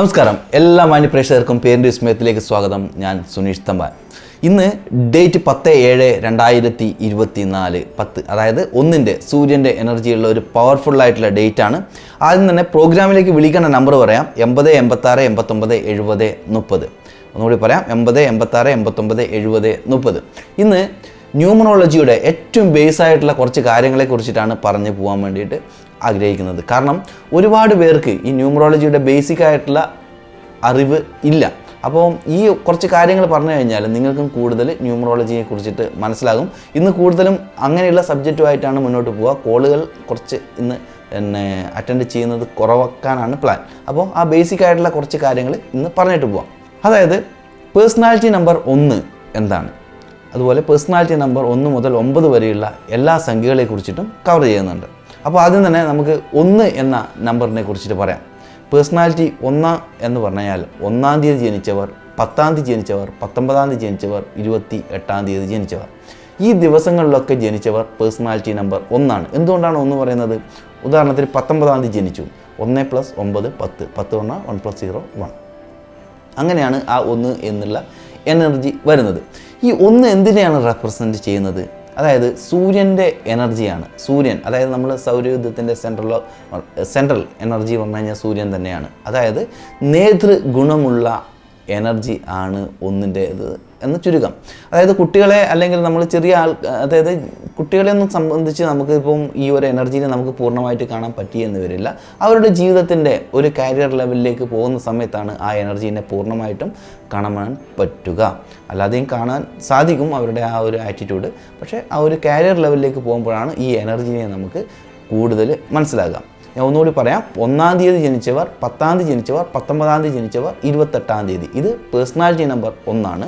നമസ്കാരം, എല്ലാ മാന്യപ്രേക്ഷകർക്കും പേരിൻ്റെ വിസ്മയത്തിലേക്ക് സ്വാഗതം. ഞാൻ സുനീഷ് തമ്പാൻ. ഇന്ന് ഡേറ്റ് 10/7/2024 10, അതായത് ഒന്നിൻ്റെ സൂര്യൻ്റെ എനർജിയുള്ള ഒരു പവർഫുള്ളായിട്ടുള്ള ഡേറ്റ് ആണ്. ആദ്യം തന്നെ പ്രോഗ്രാമിലേക്ക് വിളിക്കേണ്ട നമ്പർ പറയാം: 80 86 89 70 30. ഒന്നുകൂടി പറയാം: 80 86 89 70 30. ഇന്ന് ന്യൂമറോളജിയുടെ ഏറ്റവും ബേസ് ആയിട്ടുള്ള കുറച്ച് കാര്യങ്ങളെക്കുറിച്ചിട്ടാണ് പറഞ്ഞു പോകാൻ വേണ്ടിയിട്ട് ആഗ്രഹിക്കുന്നത്. കാരണം ഒരുപാട് പേർക്ക് ഈ ന്യൂമറോളജിയുടെ ബേസിക് ആയിട്ടുള്ള അറിവ് ഇല്ല. അപ്പോൾ ഈ കുറച്ച് കാര്യങ്ങൾ പറഞ്ഞു കഴിഞ്ഞാൽ നിങ്ങൾക്കും കൂടുതൽ ന്യൂമറോളജിയെ കുറിച്ചിട്ട് മനസ്സിലാകും. ഇന്ന് കൂടുതലും അങ്ങനെയുള്ള സബ്ജക്റ്റുമായിട്ടാണ് മുന്നോട്ട് പോവുക. കോളുകൾ കുറച്ച് ഇന്ന് അറ്റൻഡ് ചെയ്യുന്നത് കുറവാക്കാനാണ് പ്ലാൻ. അപ്പോൾ ആ ബേസിക് ആയിട്ടുള്ള കുറച്ച് കാര്യങ്ങൾ ഇന്ന് പറഞ്ഞിട്ട് പോവാം. അതായത് പേഴ്സണാലിറ്റി നമ്പർ 1 എന്താണ്, അതുപോലെ പേഴ്സണാലിറ്റി നമ്പർ 1 മുതൽ 9 വരെയുള്ള എല്ലാ സംഖ്യകളെ കുറിച്ചിട്ടും കവർ ചെയ്യുന്നുണ്ട്. അപ്പോൾ ആദ്യം തന്നെ നമുക്ക് 1 എന്ന നമ്പറിനെ കുറിച്ചിട്ട് പറയാം. പേഴ്സണാലിറ്റി 1 എന്ന് പറഞ്ഞാൽ 1-ാം തീയതി ജനിച്ചവർ, 10-ാം തീയതി ജനിച്ചവർ, 19-ാം തീയതി ജനിച്ചവർ, 28-ാം തീയതി ജനിച്ചവർ, ഈ ദിവസങ്ങളിലൊക്കെ ജനിച്ചവർ പേഴ്സണാലിറ്റി നമ്പർ 1 ആണ്. എന്തുകൊണ്ടാണ് 1 പറയുന്നത്? ഉദാഹരണത്തിന് 19-ാം തീയതി ജനിച്ചു, 1 + 9 10, 10 പറഞ്ഞാൽ 1 + 0 1. അങ്ങനെയാണ് ആ 1 എന്നുള്ള എനർജി വരുന്നത്. ഈ 1 എന്തിനെയാണ് റെപ്രസെൻറ്റ് ചെയ്യുന്നത്? അതായത് സൂര്യൻ്റെ എനർജിയാണ്. സൂര്യൻ, അതായത് നമ്മൾ സൗരയൂഥത്തിൻ്റെ സെൻട്രൽ എനർജി പറഞ്ഞു കഴിഞ്ഞാൽ സൂര്യൻ തന്നെയാണ്. അതായത് നേതൃഗുണമുള്ള എനർജി ആണ് 1-ൻ്റേത് എന്ന് ചുരുക്കം. അതായത് കുട്ടികളെ, അല്ലെങ്കിൽ നമ്മൾ ചെറിയ അതായത് കുട്ടികളെയൊന്നും സംബന്ധിച്ച് നമുക്ക് ഇപ്പം ഈ ഒരു എനർജീനെ നമുക്ക് പൂർണ്ണമായിട്ട് കാണാൻ പറ്റിയെന്ന് വരില്ല. അവരുടെ ജീവിതത്തിൻ്റെ ഒരു കരിയർ ലെവലിലേക്ക് പോകുന്ന സമയത്താണ് ആ എനർജീനെ പൂർണ്ണമായിട്ടും കാണാൻ പറ്റുക. അല്ലാതെയും കാണാൻ സാധിക്കും അവരുടെ ആ ഒരു ആറ്റിറ്റ്യൂഡ്. പക്ഷേ ആ ഒരു കരിയർ ലെവലിലേക്ക് പോകുമ്പോഴാണ് ഈ എനർജീനെ നമുക്ക് കൂടുതൽ മനസ്സിലാകുക. ഞാൻ ഒന്നുകൂടി പറയാം: 1-ാം തീയതി ജനിച്ചവർ, 10-ാം തീയതി ജനിച്ചവർ, 19-ാം തീയതി ജനിച്ചവർ, 28-ാം തീയതി, ഇത് പേഴ്സണാലിറ്റി നമ്പർ 1 ആണ്.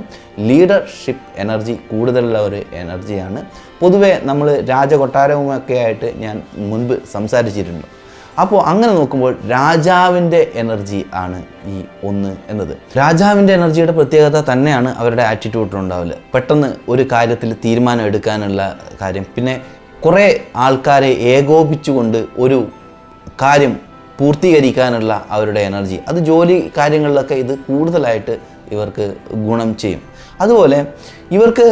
ലീഡർഷിപ്പ് എനർജി കൂടുതലുള്ള ഒരു എനർജിയാണ്. പൊതുവെ നമ്മൾ രാജകൊട്ടാരവുമൊക്കെ ആയിട്ട് ഞാൻ മുൻപ് സംസാരിച്ചിട്ടുണ്ട്. അപ്പോൾ അങ്ങനെ നോക്കുമ്പോൾ രാജാവിൻ്റെ എനർജി ആണ് ഈ 1 എന്നത്. രാജാവിൻ്റെ എനർജിയുടെ പ്രത്യേകത തന്നെയാണ് അവരുടെ ആറ്റിറ്റ്യൂഡിലുണ്ടാവില്ല. പെട്ടെന്ന് ഒരു കാര്യത്തിൽ തീരുമാനം എടുക്കാനുള്ള കാര്യം, പിന്നെ കുറേ ആൾക്കാരെ ഏകോപിച്ചുകൊണ്ട് ഒരു കാര്യം പൂർത്തീകരിക്കാനുള്ള അവരുടെ എനർജി, അത് ജോലി കാര്യങ്ങളിലൊക്കെ ഇത് കൂടുതലായിട്ട് ഇവർക്ക് ഗുണം ചെയ്യും. അതുപോലെ ഇവർക്ക്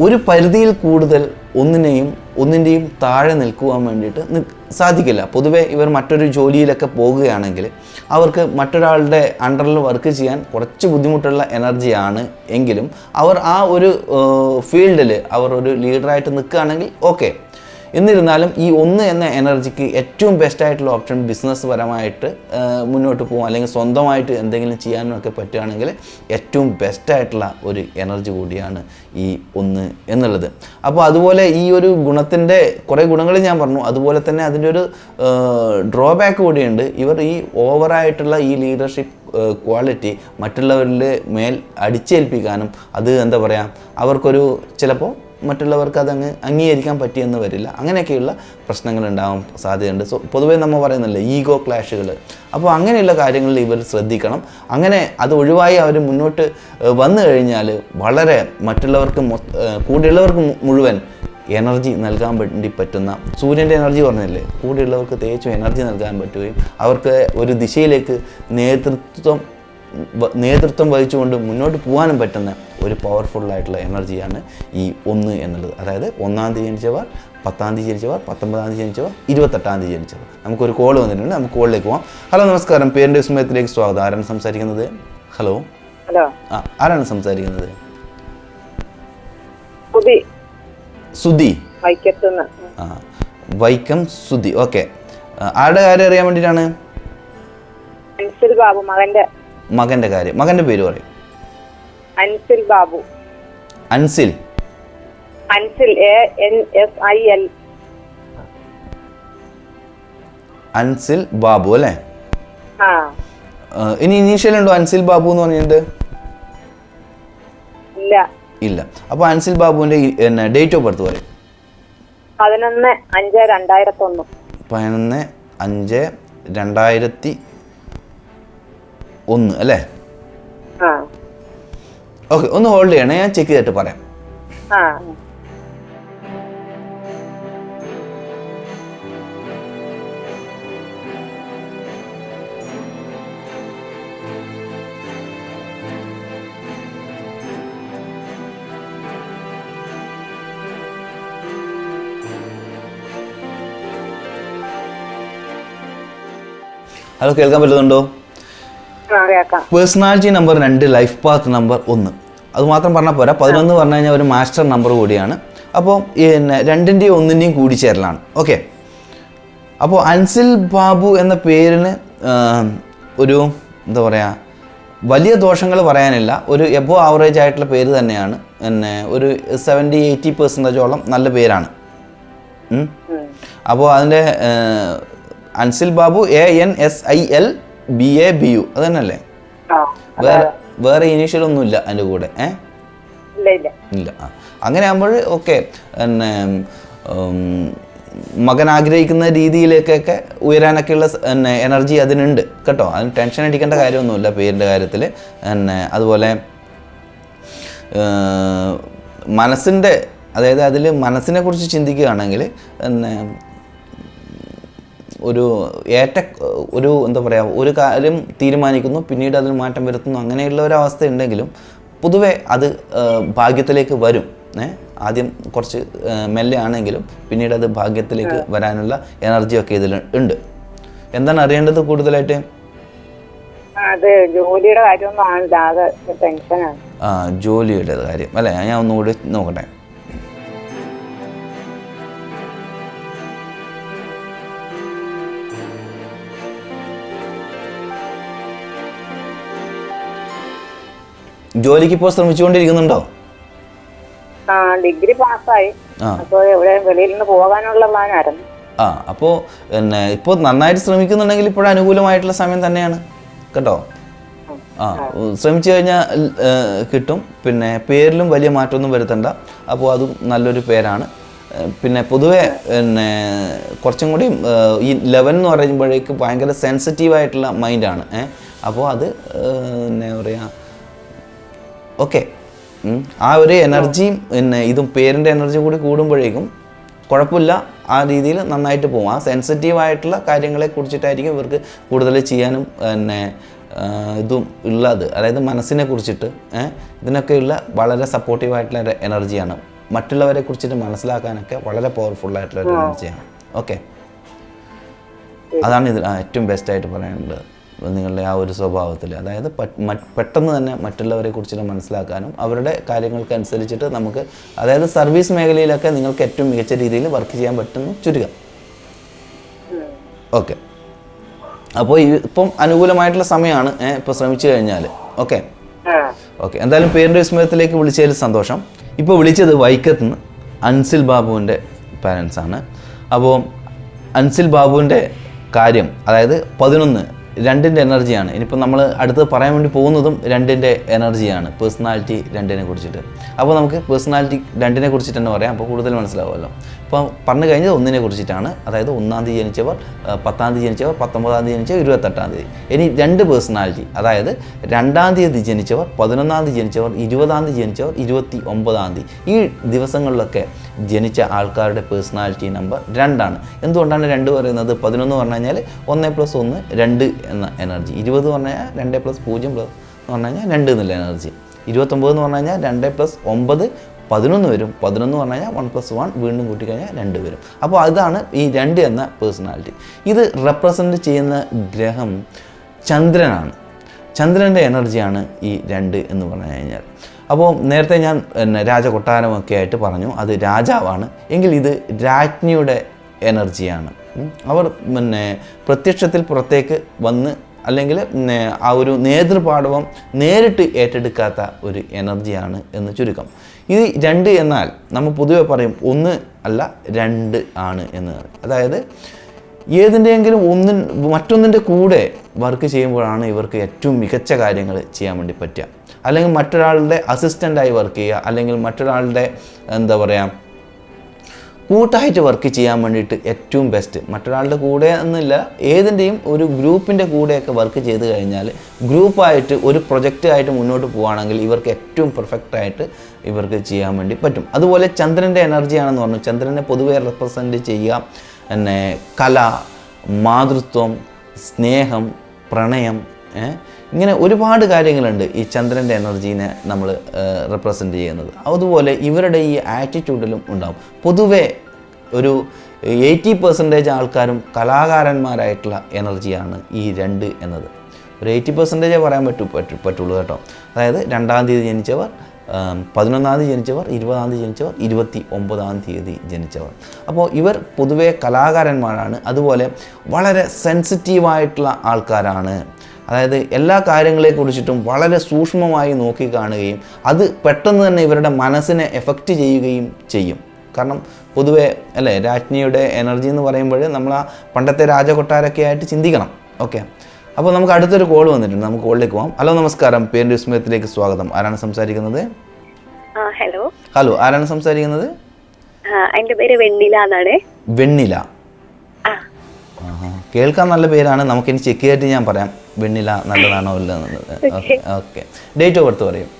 ഒരു പരിധിയിൽ കൂടുതൽ ഒന്നിൻ്റെയും താഴെ നിൽക്കുവാൻ വേണ്ടിയിട്ട് സാധിക്കില്ല. പൊതുവേ ഇവർ മറ്റൊരു ജോലിയിലൊക്കെ പോകുകയാണെങ്കിൽ അവർക്ക് മറ്റൊരാളുടെ അണ്ടറിൽ വർക്ക് ചെയ്യാൻ കുറച്ച് ബുദ്ധിമുട്ടുള്ള എനർജിയാണ്. എങ്കിലും അവർ ആ ഒരു ഫീൽഡിൽ അവർ ഒരു ലീഡറായിട്ട് നിൽക്കുകയാണെങ്കിൽ ഓക്കെ. എന്നിരുന്നാലും ഈ 1 എന്ന എനർജിക്ക് ഏറ്റവും ബെസ്റ്റായിട്ടുള്ള ഓപ്ഷൻ ബിസിനസ് പരമായിട്ട് മുന്നോട്ട് പോകും, അല്ലെങ്കിൽ സ്വന്തമായിട്ട് എന്തെങ്കിലും ചെയ്യാനൊക്കെ പറ്റുകയാണെങ്കിൽ ഏറ്റവും ബെസ്റ്റായിട്ടുള്ള ഒരു എനർജി കൂടിയാണ് ഈ 1 എന്നുള്ളത്. അപ്പോൾ അതുപോലെ ഈ ഒരു ഗുണത്തിൻ്റെ കുറേ ഗുണങ്ങൾ ഞാൻ പറഞ്ഞു. അതുപോലെ തന്നെ അതിൻ്റെ ഒരു ഡ്രോബാക്ക് കൂടിയുണ്ട്. ഇവർ ഈ ഓവറായിട്ടുള്ള ഈ ലീഡർഷിപ്പ് ക്വാളിറ്റി മറ്റുള്ളവരിൽ മേൽ അടിച്ചേൽപ്പിക്കാനും, അത് എന്താ പറയുക, അവർക്കൊരു ചിലപ്പോൾ മറ്റുള്ളവർക്ക് അതങ്ങ് അംഗീകരിക്കാൻ പറ്റിയെന്ന് വരില്ല. അങ്ങനെയൊക്കെയുള്ള പ്രശ്നങ്ങൾ ഉണ്ടാവാൻ സാധ്യതയുണ്ട്. പൊതുവേ നമ്മൾ പറയുന്നില്ലേ, ഈഗോ ക്ലാഷുകൾ. അപ്പോൾ അങ്ങനെയുള്ള കാര്യങ്ങളിൽ ഇവർ ശ്രദ്ധിക്കണം. അങ്ങനെ അത് ഒഴിവായി അവർ മുന്നോട്ട് വന്നു കഴിഞ്ഞാൽ വളരെ മറ്റുള്ളവർക്ക് കൂടെയുള്ളവർക്ക് മുഴുവൻ എനർജി നൽകാൻ വേണ്ടി പറ്റുന്ന, സൂര്യൻ്റെ എനർജി പറഞ്ഞില്ലേ, കൂടെയുള്ളവർക്ക് തേച്ചും എനർജി നൽകാൻ പറ്റുകയും അവർക്ക് ഒരു ദിശയിലേക്ക് നേതൃത്വം വഹിച്ചുകൊണ്ട് മുന്നോട്ട് പോകാനും പറ്റുന്ന ഒരു പവർഫുള്ളായിട്ടുള്ള എനർജിയാണ് ഈ 1 എന്നുള്ളത്. അതായത് 1-ാം തീയതി ജനിച്ചവർ, 10-ാം തീയതി ജനിച്ചവർ, 19-ാം തീയതി ജനിച്ചവർ, 28-ാം തീയതി ജനിച്ചവർ. നമുക്കൊരു കോൾ വന്നിട്ടുണ്ട്, നമുക്ക് കോളിലേക്ക് പോകാം. ഹലോ, നമസ്കാരം. പേരിൻ്റെ വിസ്മയത്തിലേക്ക് സ്വാഗതം. ആരാണ് സംസാരിക്കുന്നത്? ഹലോ. ആരാണ് സംസാരിക്കുന്നത്? സുധി. വൈക്കം സുധി. ഓക്കെ. ആരുടെ കാര്യം അറിയാൻ വേണ്ടിയിട്ടാണ്? മകന്റെ കാര്യം. മകന്റെ പേര് പറയും. അൻസിൽ ബാബു. അൻസിൽ. ANSIL. അൻസിൽ ബാബു അല്ലേ? ഇനി ഇനീഷ്യൽ ഉണ്ടോ അൻസിൽ ബാബു എന്ന് പറഞ്ഞിട്ട്? ഇല്ല. അപ്പൊ അൻസിൽ ബാബുവിന്റെ ഡേറ്റ് ഓഫ് ബർത്ത് പറയും. 11/5/2001. 11/5/2001 അല്ലേ? ഓക്കെ, ഒന്ന് ഹോൾഡ് ചെയ്യണേ, ഞാൻ ചെക്ക് ചെയ്തിട്ട് പറയാം. ഹലോ, കേൾക്കാൻ പറ്റുന്നുണ്ടോ? കേൾക്കാം. Personality number 2, life path number 1. അതുമാത്രം പറഞ്ഞാൽ പോരാ, 11 പറഞ്ഞു കഴിഞ്ഞാൽ ഒരു മാസ്റ്റർ നമ്പർ കൂടിയാണ്. അപ്പോൾ പിന്നെ 2ൻ്റെയും 1ൻ്റെയും കൂടിച്ചേരലാണ്. ഓക്കെ. അപ്പോൾ അൻസിൽ ബാബു എന്ന പേരിന് ഒരു എന്താ പറയുക, വലിയ ദോഷങ്ങൾ പറയാനില്ല. ഒരു എബോ ആവറേജ് ആയിട്ടുള്ള പേര് തന്നെയാണ്. പിന്നെ ഒരു 70-80% നല്ല പേരാണ്. അപ്പോൾ അതിൻ്റെ അൻസിൽ ബാബു ANSILBABU അത് തന്നെയല്ലേ? വേറെ ഇനീഷ്യലൊന്നുമില്ല അതിൻ്റെ കൂടെ? ഇല്ല. അങ്ങനെ ആകുമ്പോൾ ഓക്കെ. പിന്നെ മകൻ ആഗ്രഹിക്കുന്ന രീതിയിലേക്കൊക്കെ ഉയരാനൊക്കെയുള്ള എനർജി അതിനുണ്ട് കേട്ടോ. അതിന് ടെൻഷൻ അടിക്കേണ്ട കാര്യമൊന്നുമില്ല പേരിൻ്റെ കാര്യത്തിൽ. പിന്നെ അതുപോലെ മനസ്സിൻ്റെ, അതായത് അതിൽ മനസ്സിനെ കുറിച്ച് ചിന്തിക്കുകയാണെങ്കിൽ പിന്നെ ഒരു എന്താ പറയുക, ഒരു കാര്യം തീരുമാനിക്കുന്നു, പിന്നീട് അതിൽ മാറ്റം വരുത്തുന്നു, അങ്ങനെയുള്ള ഒരവസ്ഥ ഉണ്ടെങ്കിലും പൊതുവെ അത് ഭാഗ്യത്തിലേക്ക് വരും. ആദ്യം കുറച്ച് മെല്ലെ ആണെങ്കിലും പിന്നീട് അത് ഭാഗ്യത്തിലേക്ക് വരാനുള്ള എനർജിയൊക്കെ ഇതിൽ ഉണ്ട്. എന്താണ് അറിയേണ്ടത് കൂടുതലായിട്ട്? ജോലിയുടെ കാര്യമൊന്നും ടെൻഷനാണ്. ജോലിയുടെ കാര്യം അല്ലേ? ഞാൻ ഒന്നുകൂടി നോക്കട്ടെ. ജോലിക്ക് ഇപ്പോൾ ശ്രമിച്ചുകൊണ്ടിരിക്കുന്നുണ്ടോ? ഡിഗ്രി പാസ്സായി. അപ്പോൾ എവിടെ വെളിയിൽ നിന്ന് പോകാനുള്ള പ്ലാനായിരുന്നു. അപ്പോൾ പിന്നെ ഇപ്പോൾ നന്നായിട്ട് ശ്രമിക്കുന്നുണ്ടെങ്കിൽ ഇപ്പോഴും അനുകൂലമായിട്ടുള്ള സമയം തന്നെയാണ് കേട്ടോ. ശ്രമിച്ചു കഴിഞ്ഞാൽ കിട്ടും. പിന്നെ പേരിലും വലിയ മാറ്റമൊന്നും വരുത്തണ്ട. അപ്പോൾ അതും നല്ലൊരു പേരാണ്. പിന്നെ പൊതുവെ പിന്നെ കുറച്ചും കൂടി ഈ 11 എന്ന് പറയുമ്പോഴേക്ക് ഭയങ്കര സെൻസിറ്റീവായിട്ടുള്ള മൈൻഡാണ്. അപ്പോൾ അത് എന്താ പറയുക, ഓക്കെ, ആ ഒരു എനർജിയും പിന്നെ ഇതും പേരിൻ്റെ എനർജി കൂടി കൂടുമ്പോഴേക്കും കുഴപ്പമില്ല. ആ രീതിയിൽ നന്നായിട്ട് പോകും. ആ സെൻസിറ്റീവായിട്ടുള്ള കാര്യങ്ങളെ കുറിച്ചിട്ടായിരിക്കും ഇവർക്ക് കൂടുതൽ ചെയ്യാനും പിന്നെ ഇതും ഉള്ളത്. അതായത് മനസ്സിനെ കുറിച്ചിട്ട് ഇതിനൊക്കെയുള്ള വളരെ സപ്പോർട്ടീവായിട്ടുള്ള ഒരു എനർജിയാണ്. മറ്റുള്ളവരെ കുറിച്ചിട്ട് മനസ്സിലാക്കാനൊക്കെ വളരെ പവർഫുള്ളായിട്ടുള്ള ഒരു എനർജിയാണ്. ഓക്കെ, അതാണ് ഇതിൽ ഏറ്റവും ബെസ്റ്റായിട്ട് പറയാനുള്ളത്. നിങ്ങളുടെ ആ ഒരു സ്വഭാവത്തിൽ, അതായത് പെട്ടെന്ന് തന്നെ മറ്റുള്ളവരെ കുറിച്ചിട്ട് മനസ്സിലാക്കാനും അവരുടെ കാര്യങ്ങൾക്കനുസരിച്ചിട്ട് നമുക്ക്, അതായത് സർവീസ് മേഖലയിലൊക്കെ നിങ്ങൾക്ക് ഏറ്റവും മികച്ച രീതിയിൽ വർക്ക് ചെയ്യാൻ പറ്റുന്നു ചുരുക്കം. ഓക്കെ, അപ്പോൾ ഇപ്പം അനുകൂലമായിട്ടുള്ള സമയമാണ് ഇപ്പോൾ ശ്രമിച്ചു കഴിഞ്ഞാൽ. ഓക്കെ. എന്തായാലും പേരിൻ്റെ വിസ്മയത്തിലേക്ക് വിളിച്ചതിൽ സന്തോഷം. ഇപ്പോൾ വിളിച്ചത് വൈക്കത്ത് നിന്ന് അൻസിൽ ബാബുവിൻ്റെ പാരൻസാണ്. അപ്പോൾ അൻസിൽ ബാബുവിൻ്റെ കാര്യം, അതായത് 11 2ൻ്റെ എനർജിയാണ്. ഇനിയിപ്പോൾ നമ്മൾ അടുത്ത് പറയാൻ വേണ്ടി പോകുന്നതും 2ൻ്റെ എനർജിയാണ്, പേഴ്സണാലിറ്റി 2നെ കുറിച്ചിട്ട്. അപ്പോൾ നമുക്ക് പേഴ്സണാലിറ്റി 2നെ കുറിച്ചിട്ട് തന്നെ പറയാം. അപ്പോൾ കൂടുതൽ മനസ്സിലാവുമല്ലോ. ഇപ്പോൾ പറഞ്ഞു കഴിഞ്ഞത് 1നെ കുറിച്ചിട്ടാണ്. അതായത് 1-ാം തീയതി ജനിച്ചവർ, 10-ാം തീയതി ജനിച്ചവർ, 19-ാം തീയതി ജനിച്ചവർ, 28-ാം തീയതി. ഇനി 2 പേഴ്സണാലിറ്റി, അതായത് 2-ാം തീയതി ജനിച്ചവർ, 11-ാം തീയതി ജനിച്ചവർ, 20-ാം തീയതി ജനിച്ചവർ, 29-ാം തീയതി. ഈ ദിവസങ്ങളിലൊക്കെ ജനിച്ച ആൾക്കാരുടെ പേഴ്സണാലിറ്റി നമ്പർ 2ആണ്. എന്തുകൊണ്ടാണ് 2 പറയുന്നത്? 11 പറഞ്ഞു കഴിഞ്ഞാൽ 1 + 1 2 എന്ന എനർജി. 20 പറഞ്ഞു കഴിഞ്ഞാൽ 2 + 0 എന്ന് പറഞ്ഞു കഴിഞ്ഞാൽ 2 എന്നുള്ള എനർജി. 29 എന്ന് പറഞ്ഞു കഴിഞ്ഞാൽ 2 + 9 11 വരും. 11 പറഞ്ഞു കഴിഞ്ഞാൽ 1 + 1 വീണ്ടും കൂട്ടിക്കഴിഞ്ഞാൽ 2 വരും. അപ്പോൾ അതാണ് ഈ 2 എന്ന പേഴ്സണാലിറ്റി. ഇത് റെപ്രസെൻ്റ് ചെയ്യുന്ന ഗ്രഹം ചന്ദ്രനാണ്. ചന്ദ്രൻ്റെ എനർജിയാണ് ഈ 2 എന്ന് പറഞ്ഞു കഴിഞ്ഞാൽ. അപ്പോൾ നേരത്തെ ഞാൻ രാജകൊട്ടാരമൊക്കെ ആയിട്ട് പറഞ്ഞു, അത് രാജാവാണ്. എങ്കിൽ ഇത് രാജ്ഞിയുടെ എനർജിയാണ്. അവർ പിന്നെ പ്രത്യക്ഷത്തിൽ പുറത്തേക്ക് വന്ന്, അല്ലെങ്കിൽ ആ ഒരു നേതൃപാടവം നേരിട്ട് ഏറ്റെടുക്കാത്ത ഒരു എനർജിയാണ് എന്ന് ചുരുക്കം. ഈ 2 എന്നാൽ നമ്മൾ പൊതുവെ പറയും 1 അല്ല 2 ആണ് എന്ന്. അതായത് ഏതിൻ്റെയെങ്കിലും മറ്റൊന്നിൻ്റെ കൂടെ വർക്ക് ചെയ്യുമ്പോഴാണ് ഇവർക്ക് ഏറ്റവും മികച്ച കാര്യങ്ങൾ ചെയ്യാൻ വേണ്ടി പറ്റുക. അല്ലെങ്കിൽ മറ്റൊരാളുടെ അസിസ്റ്റൻ്റായി വർക്ക് ചെയ്യുക, അല്ലെങ്കിൽ മറ്റൊരാളുടെ എന്താ പറയുക കൂട്ടായിട്ട് വർക്ക് ചെയ്യാൻ വേണ്ടിയിട്ട് ഏറ്റവും ബെസ്റ്റ്. മറ്റൊരാളുടെ കൂടെ എന്നില്ല, ഏതിൻ്റെയും ഒരു ഗ്രൂപ്പിൻ്റെ കൂടെയൊക്കെ വർക്ക് ചെയ്ത് കഴിഞ്ഞാൽ ഗ്രൂപ്പായിട്ട് ഒരു പ്രൊജക്റ്റായിട്ട് മുന്നോട്ട് പോവുകയാണെങ്കിൽ ഇവർക്ക് ഏറ്റവും പെർഫെക്റ്റായിട്ട് ഇവർക്ക് ചെയ്യാൻ വേണ്ടി പറ്റും. അതുപോലെ ചന്ദ്രൻ്റെ എനർജിയാണെന്ന് പറഞ്ഞു. ചന്ദ്രനെ പൊതുവെ റെപ്രസെൻ്റ് ചെയ്യുക പിന്നെ കല, മാതൃത്വം, സ്നേഹം, പ്രണയം, ഇങ്ങനെ ഒരുപാട് കാര്യങ്ങളുണ്ട് ഈ ചന്ദ്രൻ്റെ എനർജീനെ നമ്മൾ റെപ്രസെൻ്റ് ചെയ്യുന്നത്. അതുപോലെ ഇവരുടെ ഈ ആറ്റിറ്റ്യൂഡിലും ഉണ്ടാകും. പൊതുവെ ഒരു 80% ആൾക്കാരും കലാകാരന്മാരായിട്ടുള്ള എനർജിയാണ് ഈ 2 എന്നത്. ഒരു 80% പറയാൻ പറ്റുള്ളൂ കേട്ടോ. അതായത് 2-ാം തീയതി ജനിച്ചവർ, 11-ാം തീയതി ജനിച്ചവർ, 20-ാം തീയതി ജനിച്ചവർ, 29-ാം തീയതി ജനിച്ചവർ. അപ്പോൾ ഇവർ പൊതുവേ കലാകാരന്മാരാണ്. അതുപോലെ വളരെ സെൻസിറ്റീവായിട്ടുള്ള ആൾക്കാരാണ്. അതായത് എല്ലാ കാര്യങ്ങളെക്കുറിച്ചിട്ടും വളരെ സൂക്ഷ്മമായി നോക്കിക്കാണുകയും അത് പെട്ടെന്ന് തന്നെ ഇവരുടെ മനസ്സിനെ എഫക്റ്റ് ചെയ്യുകയും ചെയ്യും. കാരണം പൊതുവേ അല്ലേ, രാജ്ഞിയുടെ എനർജി എന്ന് പറയുമ്പോൾ നമ്മൾ ആ പണ്ടത്തെ രാജകൊട്ടാരൊക്കെ ആയിട്ട് ചിന്തിക്കണം. ഓക്കെ, അപ്പോൾ നമുക്ക് അടുത്തൊരു കോൾ വന്നിട്ടുണ്ട്. നമുക്ക് കോളിലേക്ക് പോകാം. ഹലോ, നമസ്കാരം. പേരിൻ്റെ വിസ്മയത്തിലേക്ക് സ്വാഗതം. ആരാണ് സംസാരിക്കുന്നത്? ഹലോ. ഹലോ, ആരാണ് സംസാരിക്കുന്നത്? എൻ്റെ പേര് വെണ്ണില എന്നാണ്. വെണ്ണില. കേൾക്കാൻ നല്ല പേരാണ്. നമുക്കിനി ചെക്ക് ചെയ്തിട്ട് ഞാൻ പറയാം വെണ്ണില നല്ലതാണോ ഇല്ലെന്നുള്ളത്. ഓക്കെ, ഡേറ്റ് ഓഫ് ബർത്ത് പറയും.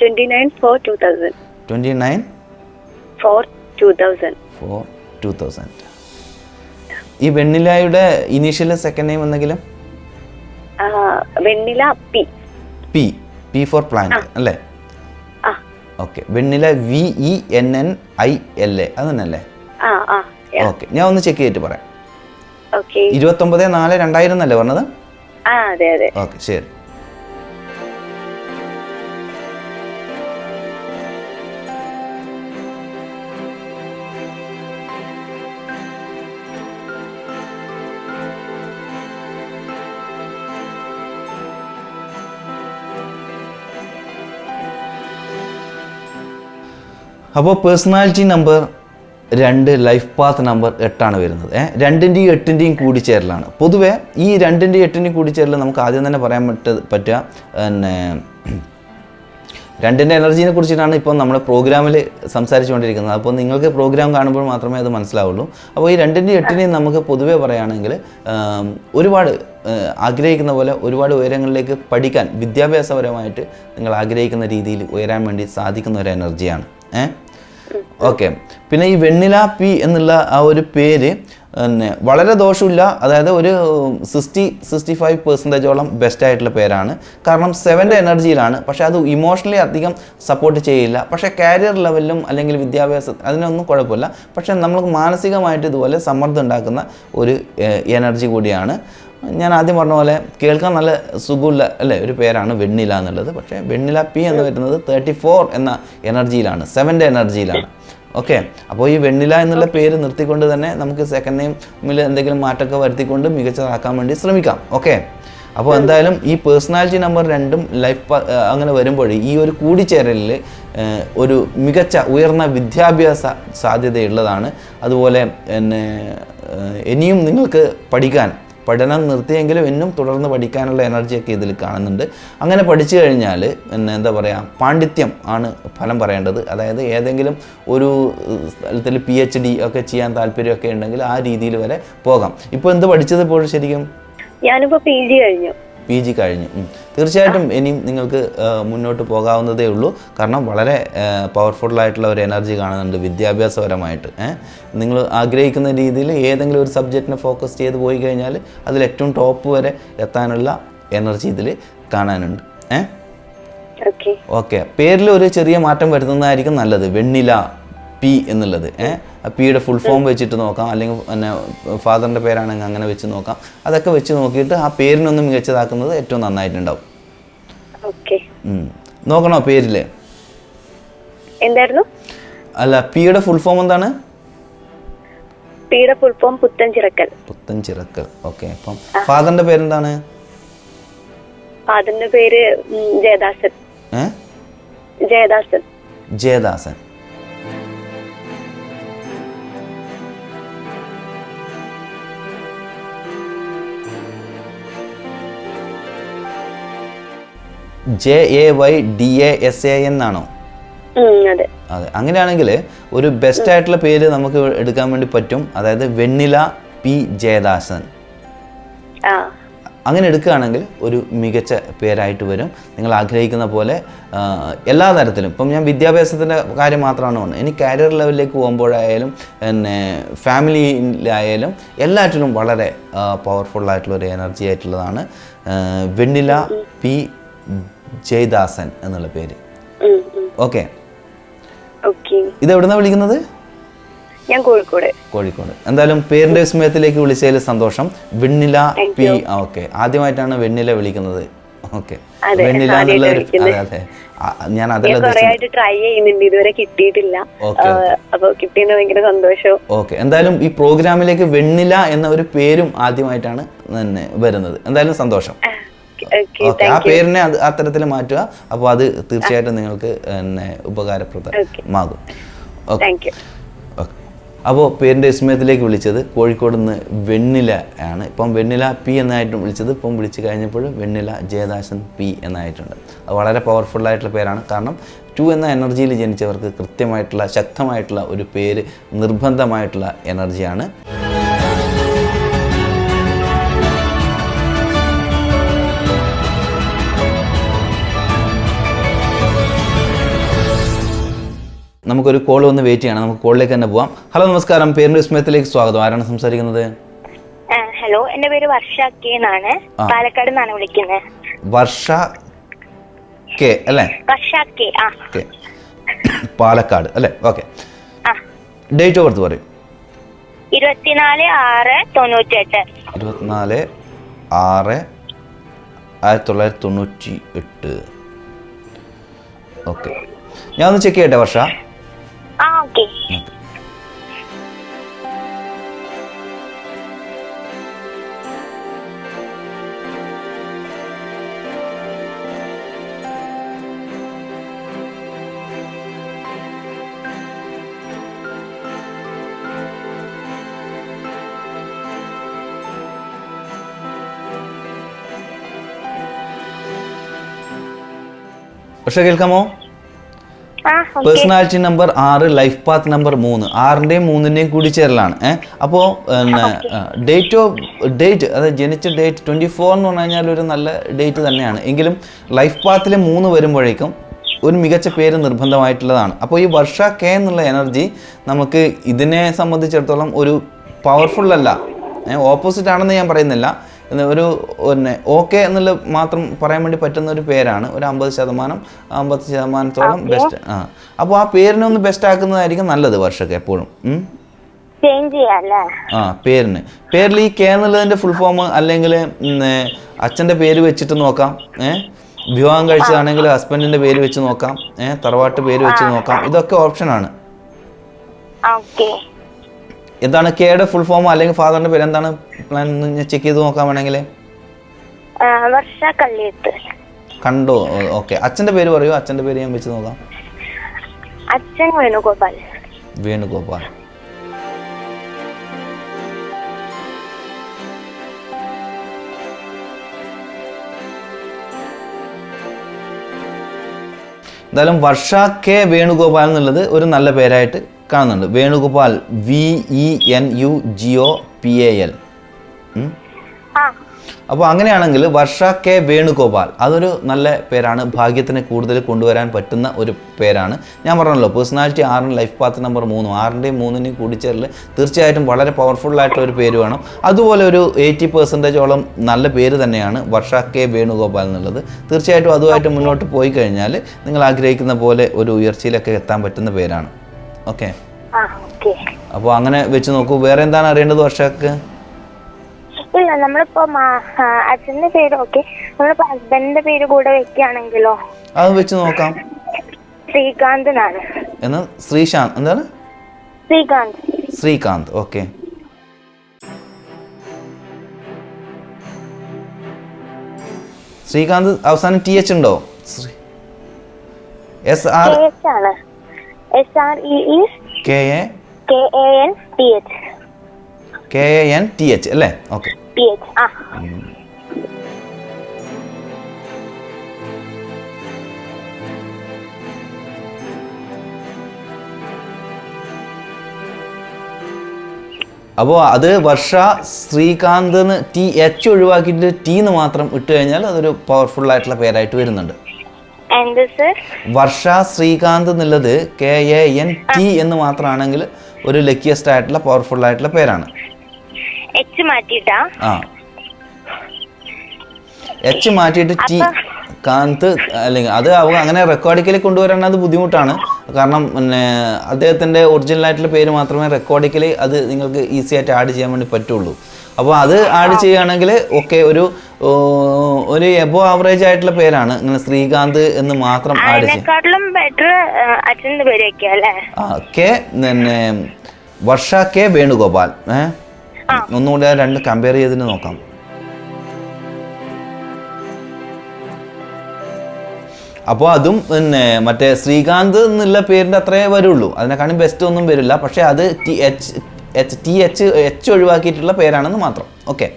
29/4/2000. 29/4/2000. ഈ വെണ്ണിലയുടെ ഇനീഷ്യൽ സെക്കൻഡ് നെയിം എന്തെങ്കിലും? വെണ്ണില പി. പി ഫോർ പ്ലാന്റ് അല്ലേ? ഓക്കെ, വെണ്ണില VENNILA അത് തന്നെയല്ലേ? ഓക്കെ, ഞാൻ ഒന്ന് ചെക്ക് ചെയ്തിട്ട് പറയാം. 29/4/2000 എന്നല്ലേ പറഞ്ഞത്? ഓക്കെ, ശരി. അപ്പോൾ personality number 2, life path number 8 വരുന്നത്. 2-ൻ്റെയും 8-ൻ്റെയും കൂടിച്ചേരലാണ്. പൊതുവേ ഈ 2-ൻ്റെയും 8-ൻ്റെയും കൂടിച്ചേരൽ നമുക്ക് ആദ്യം തന്നെ പറയാൻ പറ്റുക പിന്നെ 2-ൻ്റെ എനർജീനെ കുറിച്ചിട്ടാണ് ഇപ്പോൾ നമ്മുടെ പ്രോഗ്രാമിൽ സംസാരിച്ചുകൊണ്ടിരിക്കുന്നത്. അപ്പോൾ നിങ്ങൾക്ക് പ്രോഗ്രാം കാണുമ്പോൾ മാത്രമേ അത് മനസ്സിലാവുള്ളൂ. അപ്പോൾ ഈ 2-ൻ്റെയും 8-ൻ്റെയും നമുക്ക് പൊതുവേ പറയുകയാണെങ്കിൽ ഒരുപാട് ആഗ്രഹിക്കുന്ന പോലെ ഒരുപാട് ഉയരങ്ങളിലേക്ക് പഠിക്കാൻ വിദ്യാഭ്യാസപരമായിട്ട് നിങ്ങൾ ആഗ്രഹിക്കുന്ന രീതിയിൽ ഉയരാൻ വേണ്ടി സാധിക്കുന്ന ഒരു എനർജിയാണ്. ഓക്കെ, പിന്നെ ഈ വെണ്ണില പി എന്നുള്ള ആ ഒരു പേര് പിന്നെ വളരെ ദോഷമില്ല. അതായത് ഒരു 60-65% ബെസ്റ്റ് ആയിട്ടുള്ള പേരാണ്. കാരണം 7ൻ്റെ എനർജിയിലാണ്. പക്ഷേ അത് ഇമോഷണലി അധികം സപ്പോർട്ട് ചെയ്യില്ല. പക്ഷേ കാരിയർ ലെവലിലും അല്ലെങ്കിൽ വിദ്യാഭ്യാസം അതിനൊന്നും കുഴപ്പമില്ല. പക്ഷേ നമുക്ക് മാനസികമായിട്ട് ഇതുപോലെ സമ്മർദ്ദം ഉണ്ടാക്കുന്ന ഒരു എനർജി കൂടിയാണ്. ഞാൻ ആദ്യം പറഞ്ഞ പോലെ കേൾക്കാൻ നല്ല സുഖമില്ല അല്ലേ ഒരു പേരാണ് വെണ്ണില എന്നുള്ളത്. പക്ഷേ വെണ്ണില പി എന്ന് വരുന്നത് 34 എന്ന എനർജിയിലാണ്, 7ൻ്റെ എനർജിയിലാണ്. ഓക്കെ, അപ്പോൾ ഈ വെണ്ണില എന്നുള്ള പേര് നിർത്തിക്കൊണ്ട് തന്നെ നമുക്ക് സെക്കൻഡ് നെയിമിൽ എന്തെങ്കിലും മാറ്റമൊക്കെ വരുത്തിക്കൊണ്ട് മികച്ചതാക്കാൻ വേണ്ടി ശ്രമിക്കാം. ഓക്കെ, അപ്പോൾ എന്തായാലും ഈ പേഴ്സണാലിറ്റി നമ്പർ 2ഉം ലൈഫ് അങ്ങനെ വരുമ്പോൾ ഈ ഒരു കൂടിച്ചേരലിൽ ഒരു മികച്ച ഉയർന്ന വിദ്യാഭ്യാസ സാധ്യതയുള്ളതാണ്. അതുപോലെ പിന്നെ ഇനിയും നിങ്ങൾക്ക് പഠനം നിർത്തിയെങ്കിലും ഇന്നും തുടർന്ന് പഠിക്കാനുള്ള എനർജിയൊക്കെ ഇതിൽ കാണുന്നുണ്ട്. അങ്ങനെ പഠിച്ചു കഴിഞ്ഞാൽ പിന്നെ എന്താ പറയുക, പാണ്ഡിത്യം ആണ് ഫലം പറയേണ്ടത്. അതായത് ഏതെങ്കിലും ഒരു സ്ഥലത്തിൽ PhD ഒക്കെ ചെയ്യാൻ താല്പര്യമൊക്കെ ഉണ്ടെങ്കിൽ ആ രീതിയിൽ വരെ പോകാം. ഇപ്പോൾ എന്ത് പഠിച്ചത്? ഇപ്പോൾ ശരിക്കും ഞാനിപ്പോൾ PG കഴിഞ്ഞു. തീർച്ചയായിട്ടും ഇനിയും നിങ്ങൾക്ക് മുന്നോട്ട് പോകാവുന്നതേ ഉള്ളൂ. കാരണം വളരെ പവർഫുള്ളായിട്ടുള്ള ഒരു എനർജി കാണുന്നുണ്ട് വിദ്യാഭ്യാസപരമായിട്ട്. നിങ്ങൾ ആഗ്രഹിക്കുന്ന രീതിയിൽ ഏതെങ്കിലും ഒരു സബ്ജക്റ്റിനെ ഫോക്കസ് ചെയ്ത് പോയി കഴിഞ്ഞാൽ അതിൽ ഏറ്റവും ടോപ്പ് വരെ എത്താനുള്ള എനർജി ഇതിൽ കാണാനുണ്ട്. ഓക്കെ, പേരിൽ ഒരു ചെറിയ മാറ്റം വരുത്തുന്നതായിരിക്കും നല്ലത്. വെണ്ണില പി എന്നുള്ളത് പിയുടെ ഫുൾ ഫോം വെച്ചിട്ട് നോക്കാം, അല്ലെങ്കിൽ പിന്നെ ഫാദറിൻ്റെ പേരാണെങ്കിൽ അങ്ങനെ വെച്ച് നോക്കാം. അതൊക്കെ വെച്ച് നോക്കിയിട്ട് ആ പേരിനൊന്ന് മികച്ചതാക്കുന്നത് ഏറ്റവും നന്നായിട്ടുണ്ടാവും. നോക്കണോ പേരില്? എന്തായിരുന്നു? അല്ല, പിയുടെ ഫുൾ ഫോം എന്താണ്? പിയുടെ ഫുൾ ഫോം പുത്തൻചിറക്കൽ. ഓക്കെ, അപ്പം ഫാദറിന്റെ പേരെന്താണ്? ഫാദറിന്റെ പേര് ജയദാസൻ. JAYDASAN ആണോ? അതെ. അങ്ങനെയാണെങ്കിൽ ഒരു ബെസ്റ്റ് ആയിട്ടുള്ള പേര് നമുക്ക് എടുക്കാൻ വേണ്ടി പറ്റും. അതായത് വെണ്ണില പി ജയദാസൻ. അങ്ങനെ എടുക്കുകയാണെങ്കിൽ ഒരു മികച്ച പേരായിട്ട് വരും. നിങ്ങൾ ആഗ്രഹിക്കുന്ന പോലെ എല്ലാ തരത്തിലും, ഇപ്പം ഞാൻ വിദ്യാഭ്യാസത്തിൻ്റെ കാര്യം മാത്രമാണ് പറഞ്ഞത്. ഇനി കരിയർ ലെവലിലേക്ക് പോകുമ്പോഴായാലും പിന്നെ ഫാമിലിയിലായാലും എല്ലാറ്റിലും വളരെ പവർഫുള്ളായിട്ടുള്ളൊരു എനർജി ആയിട്ടുള്ളതാണ് വെണ്ണില പി ജയദാസൻ എന്നുള്ള പേര്. ഓക്കെ, ഇത് എവിടുന്നാ വിളിക്കുന്നത്? ഞാൻ കോഴിക്കോട്. കോഴിക്കോട്. എന്തായാലും പേരിന്റെ വിസ്മയത്തിലേക്ക് വിളിച്ചതിൽ സന്തോഷം. വെണ്ണില പി. ഓക്കെ, ആദ്യമായിട്ടാണ് വെണ്ണില വിളിക്കുന്നത്. ഓക്കെ, വെണ്ണില എന്നുള്ള ഒരു അതെ ഞാൻ ട്രൈ ചെയ്യുന്നുണ്ട്, ഇതുവരെ കിട്ടിയിട്ടില്ല. അപ്പൊ കിട്ടിയത് ഭയങ്കര സന്തോഷം. ഓക്കെ, എന്തായാലും ഈ പ്രോഗ്രാമിലേക്ക് വെണ്ണില എന്ന ഒരു പേരും ആദ്യമായിട്ടാണ് തന്നെ വരുന്നത്. എന്തായാലും സന്തോഷം. ഓക്കെ, ആ പേരിനെ അത്തരത്തിൽ മാറ്റുക. അപ്പോൾ അത് തീർച്ചയായിട്ടും നിങ്ങൾക്ക് ഉപകാരപ്രദമാകും. ഓക്കെ, അപ്പോൾ പേരിൻ്റെ വിസ്മയത്തിലേക്ക് വിളിച്ചത് കോഴിക്കോട് നിന്ന് വെണ്ണില ആണ്. ഇപ്പം വെണ്ണില പി എന്നായിട്ടും വിളിച്ചത്. ഇപ്പം വിളിച്ച് കഴിഞ്ഞപ്പോൾ വെണ്ണില ജയദാസൻ പി എന്നായിട്ടുണ്ട്. അത് വളരെ പവർഫുള്ളായിട്ടുള്ള പേരാണ്. കാരണം 2 എന്ന എനർജിയിൽ ജനിച്ചവർക്ക് കൃത്യമായിട്ടുള്ള ശക്തമായിട്ടുള്ള ഒരു പേര് നിർബന്ധമായിട്ടുള്ള എനർജിയാണ്. നമുക്കൊരു കോൾ വന്ന് വെയിറ്റ് ചെയ്യണം. നമുക്ക് കോളിലേക്ക് തന്നെ പോവാം. ഹലോ, നമസ്കാരം. പേരിന്റെ വിസ്മയത്തിലേക്ക് സ്വാഗതം. ആരാണ് സംസാരിക്കുന്നത്? ഹലോ, എന്റെ പേര് വർഷ കെ എന്നാണ്. പാലക്കാട് നിന്നാണ് വിളിക്കുന്നത്. വർഷ കെ അല്ലേ? വർഷ കെ. പാലക്കാട് അല്ലേ? ഓക്കെ, ഡേറ്റ് ഓഫ് ബർത്ത് പറയും. 24/6/98. 24/6/1998. ഓക്കെ, ഞാൻ ഒന്ന് ചെക്ക് ചെയ്യട്ടെ വർഷ. ഓക്കെ. വർഷ കേൾക്കാമോ? Personality number 6, life path number 3. 6ന്റെയും 3ന്റെയും കൂടി ചേരലാണ്. അപ്പോൾ ഡേറ്റ് അതായത് ജനിച്ച ഡേറ്റ് 24 എന്ന് പറഞ്ഞു കഴിഞ്ഞാൽ ഒരു നല്ല ഡേറ്റ് തന്നെയാണ്. എങ്കിലും ലൈഫ് പാത്തിൽ 3 വരുമ്പോഴേക്കും ഒരു മികച്ച പേര് നിർബന്ധമായിട്ടുള്ളതാണ്. അപ്പോൾ ഈ വർഷ കെ എന്നുള്ള എനർജി നമുക്ക് ഇതിനെ സംബന്ധിച്ചിടത്തോളം ഒരു പവർഫുള്ളല്ല, ഓപ്പോസിറ്റ് ആണെന്ന് ഞാൻ പറയുന്നില്ല. ഒരു ഓക്കെ എന്നുള്ള മാത്രം പറയാൻ വേണ്ടി പറ്റുന്ന ഒരു പേരാണ്. ഒരു 50% ബെസ്റ്റ്. അപ്പോൾ ആ പേരിനെ ഒന്ന് ബെസ്റ്റ് ആക്കുന്നതായിരിക്കും നല്ലത് വർഷക്ക് എപ്പോഴും. പേരിൽ ഈ കെ എന്നുള്ളതിൻ്റെ ഫുൾ ഫോം അല്ലെങ്കിൽ അച്ഛൻ്റെ പേര് വെച്ചിട്ട് നോക്കാം. വിവാഹം കഴിച്ചതാണെങ്കിൽ ഹസ്ബൻഡിൻ്റെ പേര് വെച്ച് നോക്കാം. തറവാട്ട് പേര് വെച്ച് നോക്കാം. ഇതൊക്കെ ഓപ്ഷനാണ്. എന്താണ് കെയുടെ ഫുൾ ഫോം അല്ലെങ്കിൽ ഫാദറിന്റെ പേര് എന്താണ്? പ്ലാൻ ചെക്ക് ചെയ്ത് നോക്കാൻ വേണമെങ്കിൽ കണ്ടോ? ഓക്കെ, അച്ഛന്റെ പേര് പറയൂ. അച്ഛന്റെ പേര് ഞാൻ വെച്ച് നോക്കാം. അച്ഛൻ വേണുഗോപാൽ. വേണുഗോപാൽ. എന്തായാലും വർഷ കെ വേണുഗോപാൽ എന്നുള്ളത് ഒരു നല്ല പേരായിട്ട് കാണുന്നുണ്ട്. വേണുഗോപാൽ, VENUGOPAL. അപ്പോൾ അങ്ങനെയാണെങ്കിൽ വർഷ കെ വേണുഗോപാൽ അതൊരു നല്ല പേരാണ്. ഭാഗ്യത്തിന് കൂടുതൽ കൊണ്ടുവരാൻ പറ്റുന്ന ഒരു പേരാണ്. ഞാൻ പറഞ്ഞല്ലോ, പേഴ്സണാലിറ്റി 6, ലൈഫ് പാത്ത് നമ്പർ 3. 6ന്റെയും 3ന്റെയും കൂടിച്ചേരൽ തീർച്ചയായിട്ടും വളരെ പവർഫുള്ളായിട്ടുള്ള ഒരു പേര് വേണം. അതുപോലെ ഒരു 80% നല്ല പേര് തന്നെയാണ് വർഷ കെ വേണുഗോപാൽ എന്നുള്ളത്. തീർച്ചയായിട്ടും അതുമായിട്ട് മുന്നോട്ട് പോയി കഴിഞ്ഞാൽ നിങ്ങൾ ആഗ്രഹിക്കുന്ന പോലെ ഒരു ഉയർച്ചയിലൊക്കെ എത്താൻ പറ്റുന്ന പേരാണ്. ഓക്കെ, അപ്പോൾ അങ്ങനെ വെച്ച് നോക്കൂ. വേറെ എന്താണ് അറിയേണ്ടത് വർഷക്ക്? ഇല്ല, നമ്മളിപ്പോ അച്ഛന്റെ പേര് ഓക്കെ, നമ്മളിപ്പോ ഹസ്ബൻഡിന്റെ പേര് കൂടെ വെക്കുകയാണെങ്കിലോ? അത് വെച്ച് നോക്കാം. ശ്രീകാന്ത് എന്നാണ്. എന്നാ ശ്രീശാന്ത് എന്താണ്? ശ്രീകാന്ത്. ശ്രീകാന്ത്. ഓക്കെ, ശ്രീകാന്ത് അവസാനം TH ഉണ്ടോ? KANTH അല്ലേ? ഓക്കെ, അപ്പോൾ അത് വർഷ ശ്രീകാന്ത് എന്ന് TH ഒഴിവാക്കിയിട്ട് T എന്ന് മാത്രം ഇട്ട് കഴിഞ്ഞാൽ അതൊരു പവർഫുൾ ആയിട്ടുള്ള പേരായിട്ട് വരുന്നുണ്ട്. വർഷ ശ്രീകാന്ത് എന്നുള്ളത് KANT എന്ന് മാത്രമാണെങ്കിൽ ഒരു ലക്കിയസ്റ്റ് ആയിട്ടുള്ള പവർഫുൾ ആയിട്ടുള്ള പേരാണ്. H മാറ്റിയിട്ട് T കാന്ത് അല്ലെങ്കിൽ അത് അങ്ങനെ റെക്കോർഡിക്കലി കൊണ്ടുവരാൻ അത് ബുദ്ധിമുട്ടാണ്. കാരണം പിന്നെ അദ്ദേഹത്തിൻ്റെ ഒറിജിനലായിട്ടുള്ള പേര് മാത്രമേ റെക്കോർഡിക്കലി അത് നിങ്ങൾക്ക് ഈസി ആയിട്ട് ആഡ് ചെയ്യാൻ വേണ്ടി പറ്റുള്ളൂ. അപ്പോൾ അത് ആഡ് ചെയ്യുകയാണെങ്കിൽ ഓക്കെ, ഒരു എബോ ആവറേജ് ആയിട്ടുള്ള പേരാണ്. ഇങ്ങനെ ശ്രീകാന്ത് എന്ന് മാത്രം ആഡ് ചെയ്യും. ബെറ്റർ അച്ഛൻ്റെ പേര് വെക്കാം അല്ലേ? കെ പിന്നെ വർഷ കെ വേണുഗോപാൽ. ഒന്നുകൂടി ആ രണ്ട് കമ്പയർ ചെയ്തിട്ട് നോക്കാം. അപ്പോൾ അതും പിന്നെ മറ്റേ ശ്രീകാന്ത് എന്നുള്ള പേരിൻ്റെ അത്രേ വരുള്ളൂ, അതിനെക്കാളും ബെസ്റ്റ് ഒന്നും വരില്ല. പക്ഷേ അത് എച്ച് ഒഴിവാക്കിയിട്ടുള്ള പേരാണെന്ന് മാത്രം. ഓക്കെ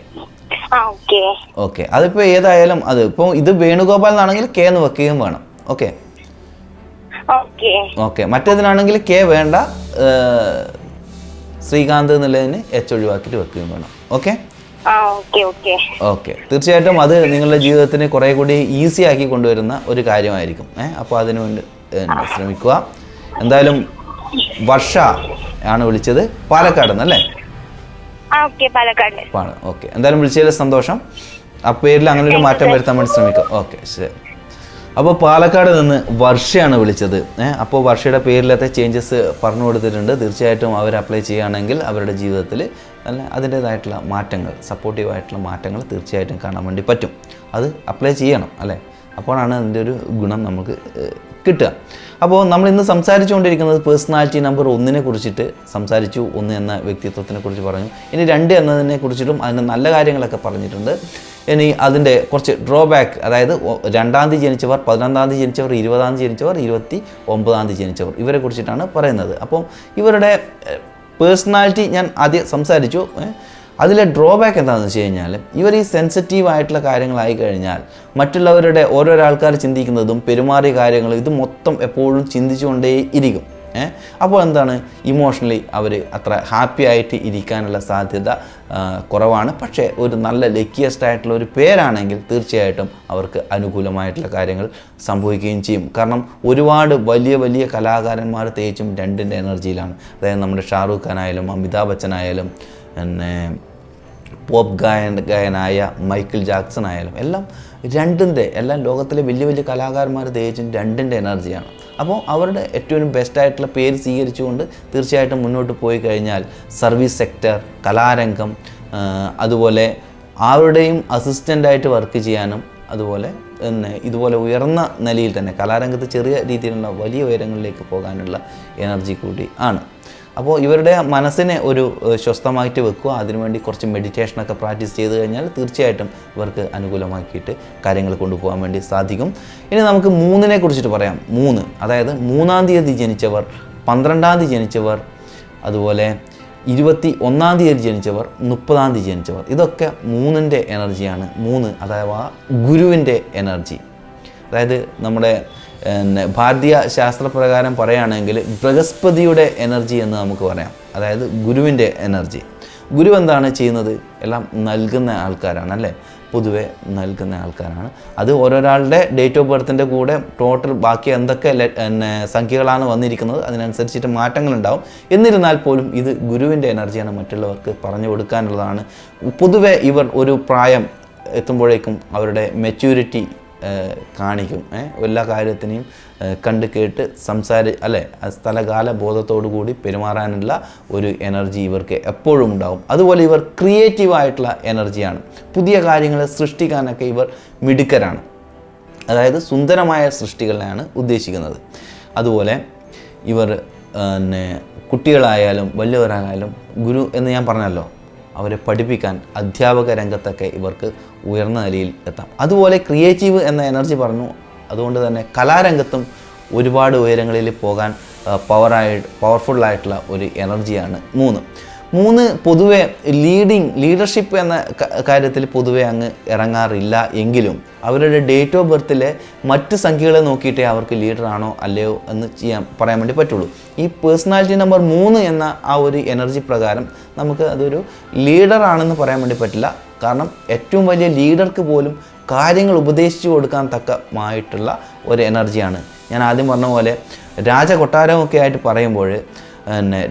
ഓക്കെ, അതിപ്പോൾ ഏതായാലും അത് ഇപ്പോൾ ഇത് വേണുഗോപാൽ എന്നാണെങ്കിൽ കെ എന്ന് വെക്കുകയും വേണം. ഓക്കെ ഓക്കെ, മറ്റേതിനാണെങ്കിൽ കെ വേണ്ട, ശ്രീകാന്ത് എന്നുള്ളതിന് എച്ച് ഒഴിവാക്കിയിട്ട് വെക്കുകയും വേണം. ഓക്കെ ഓക്കെ, തീർച്ചയായിട്ടും അത് നിങ്ങളുടെ ജീവിതത്തിന് കുറേ കൂടി ഈസി ആക്കി കൊണ്ടുവരുന്ന ഒരു കാര്യമായിരിക്കും. അപ്പോൾ അതിനുവേണ്ടി ശ്രമിക്കുക. എന്തായാലും വർഷ ആണ് വിളിച്ചത്, പാലക്കാട് നിന്നല്ലേ? ഓക്കെ, എന്തായാലും വിളിച്ചതിൽ സന്തോഷം. ആ പേരിൽ അങ്ങനെ ഒരു മാറ്റം വരുത്താൻ വേണ്ടി ശ്രമിക്കുക. ഓക്കെ ശരി. അപ്പോൾ പാലക്കാട് നിന്ന് വർഷയാണ് വിളിച്ചത്. അപ്പോൾ വർഷയുടെ പേരിലത്തെ ചേഞ്ചസ് പറഞ്ഞു കൊടുത്തിട്ടുണ്ട്. തീർച്ചയായിട്ടും അവർ അപ്ലൈ ചെയ്യുകയാണെങ്കിൽ അവരുടെ ജീവിതത്തിൽ അല്ല അതിൻ്റേതായിട്ടുള്ള മാറ്റങ്ങൾ, സപ്പോർട്ടീവായിട്ടുള്ള മാറ്റങ്ങൾ തീർച്ചയായിട്ടും കാണാൻ വേണ്ടി പറ്റും. അത് അപ്ലൈ ചെയ്യണം അല്ലേ? അപ്പോഴാണ് അതിൻ്റെ ഒരു ഗുണം നമുക്ക് കിട്ടുക. അപ്പോൾ നമ്മൾ ഇന്ന് സംസാരിച്ചുകൊണ്ടിരിക്കുന്നത് പേഴ്സണാലിറ്റി നമ്പർ 1 കുറിച്ചിട്ട് സംസാരിച്ചു. 1 എന്ന വ്യക്തിത്വത്തിനെ കുറിച്ച് പറഞ്ഞു. ഇനി 2 എന്നതിനെ കുറിച്ചിട്ടും അതിൻ്റെ നല്ല കാര്യങ്ങളൊക്കെ പറഞ്ഞിട്ടുണ്ട്. ഇനി അതിൻ്റെ കുറച്ച് ഡ്രോബാക്ക്, അതായത് 2-ാം തീയതി ജനിച്ചവർ, 11-ാം തീയതി ജനിച്ചവർ, 20-ാം തീയതി ജനിച്ചവർ, 29-ാം തീയതി ജനിച്ചവർ, ഇവരെ കുറിച്ചിട്ടാണ് പറയുന്നത്. അപ്പോൾ ഇവരുടെ പേഴ്സണാലിറ്റി ഞാൻ ആദ്യം സംസാരിച്ചു. അതിലെ ഡ്രോബാക്ക് എന്താണെന്ന് വെച്ച് കഴിഞ്ഞാൽ ഇവർ ഈ സെൻസിറ്റീവ് ആയിട്ടുള്ള കാര്യങ്ങളായി കഴിഞ്ഞാൽ മറ്റുള്ളവരുടെ ഓരോരോ ആൾക്കാർ ചിന്തിക്കുന്നതും പെരുമാറിയ കാര്യങ്ങളും ഇത് മൊത്തം എപ്പോഴും ചിന്തിച്ചുകൊണ്ടേ ഇരിക്കും. അപ്പോൾ എന്താണ്, ഇമോഷണലി അവർ അത്ര ഹാപ്പി ആയിട്ട് ഇരിക്കാനുള്ള സാധ്യത കുറവാണ്. പക്ഷേ ഒരു നല്ല ലക്കിയസ്റ്റ് ആയിട്ടുള്ള ഒരു പേരാണെങ്കിൽ തീർച്ചയായിട്ടും അവർക്ക് അനുകൂലമായിട്ടുള്ള കാര്യങ്ങൾ സംഭവിക്കുകയും ചെയ്യും. കാരണം ഒരുപാട് വലിയ വലിയ കലാകാരന്മാർ തേച്ചും 2ൻ്റെ എനർജിയിലാണ്. അതായത് നമ്മുടെ ഷാറൂഖ് ഖാൻ ആയാലും അമിതാഭ് ബച്ചൻ ആയാലും പിന്നെ പോപ്പ് ഗായകനായ മൈക്കിൾ ജാക്സൺ ആയാലും എല്ലാം 2ൻ്റെ, എല്ലാം ലോകത്തിലെ വലിയ വലിയ കലാകാരന്മാർ തേച്ചും 2ൻ്റെ എനർജിയാണ്. അപ്പോൾ അവരുടെ ഏറ്റവും ബെസ്റ്റായിട്ടുള്ള പേര് സ്വീകരിച്ചുകൊണ്ട് തീർച്ചയായിട്ടും മുന്നോട്ട് പോയി കഴിഞ്ഞാൽ സർവീസ് സെക്ടർ, കലാരംഗം, അതുപോലെ ആരുടെയും അസിസ്റ്റൻ്റായിട്ട് വർക്ക് ചെയ്യാനും, അതുപോലെ ഇതുപോലെ ഉയർന്ന നിലയിൽ തന്നെ കലാരംഗത്ത് ചെറിയ രീതിയിലുള്ള വലിയ ഉയരങ്ങളിലേക്ക് പോകാനുള്ള എനർജി കൂടി ആണ്. അപ്പോൾ ഇവരുടെ മനസ്സിനെ ഒരു സ്വസ്ഥമായിട്ട് വെക്കുക. അതിനുവേണ്ടി കുറച്ച് മെഡിറ്റേഷനൊക്കെ പ്രാക്ടീസ് ചെയ്ത് കഴിഞ്ഞാൽ തീർച്ചയായിട്ടും ഇവർക്ക് അനുകൂലമാക്കിയിട്ട് കാര്യങ്ങൾ കൊണ്ടുപോകാൻ വേണ്ടി സാധിക്കും. ഇനി നമുക്ക് 3-നെ കുറിച്ചിട്ട് പറയാം. 3, അതായത് 3-ാം തീയതി ജനിച്ചവർ, 12-ാം തീയതി ജനിച്ചവർ, അതുപോലെ 21-ാം തീയതി ജനിച്ചവർ, 30-ാം തീയതി ജനിച്ചവർ, ഇതൊക്കെ 3ൻ്റെ എനർജിയാണ്. 3 അഥവാ ഗുരുവിൻ്റെ എനർജി. അതായത് നമ്മുടെ ഭാരതീയ ശാസ്ത്രപ്രകാരം പറയുകയാണെങ്കിൽ ബൃഹസ്പതിയുടെ എനർജി എന്ന് നമുക്ക് പറയാം. അതായത് ഗുരുവിൻ്റെ എനർജി. ഗുരു എന്താണ് ചെയ്യുന്നത്? എല്ലാം നൽകുന്ന ആൾക്കാരാണ് അല്ലേ? പൊതുവെ നൽകുന്ന ആൾക്കാരാണ്. അത് ഓരോരാളുടെ ഡേറ്റ് ഓഫ് ബർത്തിൻ്റെ കൂടെ ടോട്ടൽ ബാക്കി എന്തൊക്കെ സംഖ്യകളാണ് വന്നിരിക്കുന്നത് അതിനനുസരിച്ചിട്ട് മാറ്റങ്ങളുണ്ടാവും. എന്നിരുന്നാൽ പോലും ഇത് ഗുരുവിൻ്റെ എനർജിയാണ്, മറ്റുള്ളവർക്ക് പറഞ്ഞു കൊടുക്കാനുള്ളതാണ്. പൊതുവെ ഇവർ ഒരു പ്രായം എത്തുമ്പോഴേക്കും അവരുടെ മെച്യൂരിറ്റി കാണിക്കും. എല്ലാ കാര്യത്തിനെയും കണ്ട് കേട്ട് അല്ലേ സ്ഥലകാല ബോധത്തോടു കൂടി പെരുമാറാനുള്ള ഒരു എനർജി ഇവർക്ക് എപ്പോഴും ഉണ്ടാവും. അതുപോലെ ഇവർ ക്രിയേറ്റീവായിട്ടുള്ള എനർജിയാണ്. പുതിയ കാര്യങ്ങൾ സൃഷ്ടിക്കാനൊക്കെ ഇവർ മിടുക്കരാണ്. അതായത് സുന്ദരമായ സൃഷ്ടികളെയാണ് ഉദ്ദേശിക്കുന്നത്. അതുപോലെ ഇവർ കുട്ടികളായാലും വലിയവരായാലും ഗുരു എന്ന് ഞാൻ പറഞ്ഞല്ലോ, അവരെ പഠിപ്പിക്കാൻ അധ്യാപക രംഗത്തൊക്കെ ഇവർക്ക് ഉയർന്ന നിലയിൽ എത്താം. അതുപോലെ ക്രിയേറ്റീവ് എന്ന എനർജി അതുകൊണ്ട് തന്നെ കലാരംഗത്തും ഒരുപാട് ഉയരങ്ങളിൽ പോകാൻ പവർഫുള്ളായിട്ടുള്ള ഒരു എനർജിയാണ് 3. പൊതുവെ ലീഡർഷിപ്പ് എന്ന കാര്യത്തിൽ പൊതുവെ അങ്ങ് ഇറങ്ങാറില്ല. എങ്കിലും അവരുടെ ഡേറ്റ് ഓഫ് ബർത്തിലെ മറ്റ് സംഖ്യകളെ നോക്കിയിട്ടേ അവർക്ക് ലീഡറാണോ അല്ലയോ എന്ന് പറയാൻ വേണ്ടി പറ്റുള്ളൂ. ഈ പേഴ്സണാലിറ്റി നമ്പർ 3 എന്ന ആ ഒരു എനർജി പ്രകാരം നമുക്ക് അതൊരു ലീഡറാണെന്ന് പറയാൻ വേണ്ടി പറ്റില്ല. കാരണം ഏറ്റവും വലിയ ലീഡർക്ക് പോലും കാര്യങ്ങൾ ഉപദേശിച്ചു കൊടുക്കാൻ തക്കമായിട്ടുള്ള ഒരു എനർജിയാണ്. ഞാൻ ആദ്യം പറഞ്ഞ പോലെ രാജകൊട്ടാരമൊക്കെ ആയിട്ട് പറയുമ്പോൾ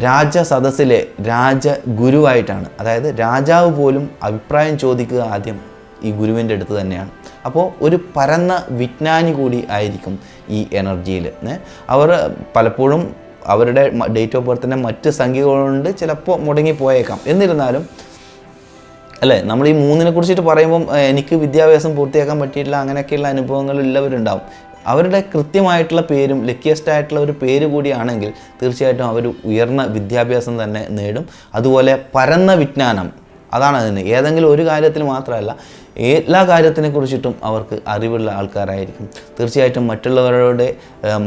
രാജസദസ്സിലെ രാജഗുരുവായിട്ടാണ്. അതായത് രാജാവ് പോലും അഭിപ്രായം ചോദിക്കുക ആദ്യം ഈ ഗുരുവിൻ്റെ അടുത്ത് തന്നെയാണ്. അപ്പോൾ ഒരു പരന്ന വിജ്ഞാനി കൂടി ആയിരിക്കും ഈ എനർജിയിൽ. അവർ പലപ്പോഴും അവരുടെ ഡേറ്റ് ഓഫ് ബർത്തിൻ്റെ മറ്റ് സംഖ്യകളുണ്ട് ചിലപ്പോൾ മുടങ്ങിപ്പോയേക്കാം. എന്നിരുന്നാലും അല്ലേ, നമ്മൾ ഈ 3-നെ കുറിച്ചിട്ട് പറയുമ്പം എനിക്ക് വിദ്യാഭ്യാസം പൂർത്തിയാക്കാൻ പറ്റിയിട്ടില്ല അങ്ങനെയൊക്കെയുള്ള അനുഭവങ്ങളുള്ളവരുണ്ടാവും. അവരുടെ കൃത്യമായിട്ടുള്ള പേരും ലക്കിയസ്റ്റ് ആയിട്ടുള്ള ഒരു പേര് കൂടിയാണെങ്കിൽ തീർച്ചയായിട്ടും അവർ ഉയർന്ന വിദ്യാഭ്യാസം തന്നെ നേടും. അതുപോലെ പരന്ന വിജ്ഞാനം, അതാണ് അതിന്. ഏതെങ്കിലും ഒരു കാര്യത്തിൽ മാത്രമല്ല, എല്ലാ കാര്യത്തിനെ കുറിച്ചിട്ടും അവർക്ക് അറിവുള്ള ആൾക്കാരായിരിക്കും. തീർച്ചയായിട്ടും മറ്റുള്ളവരുടെ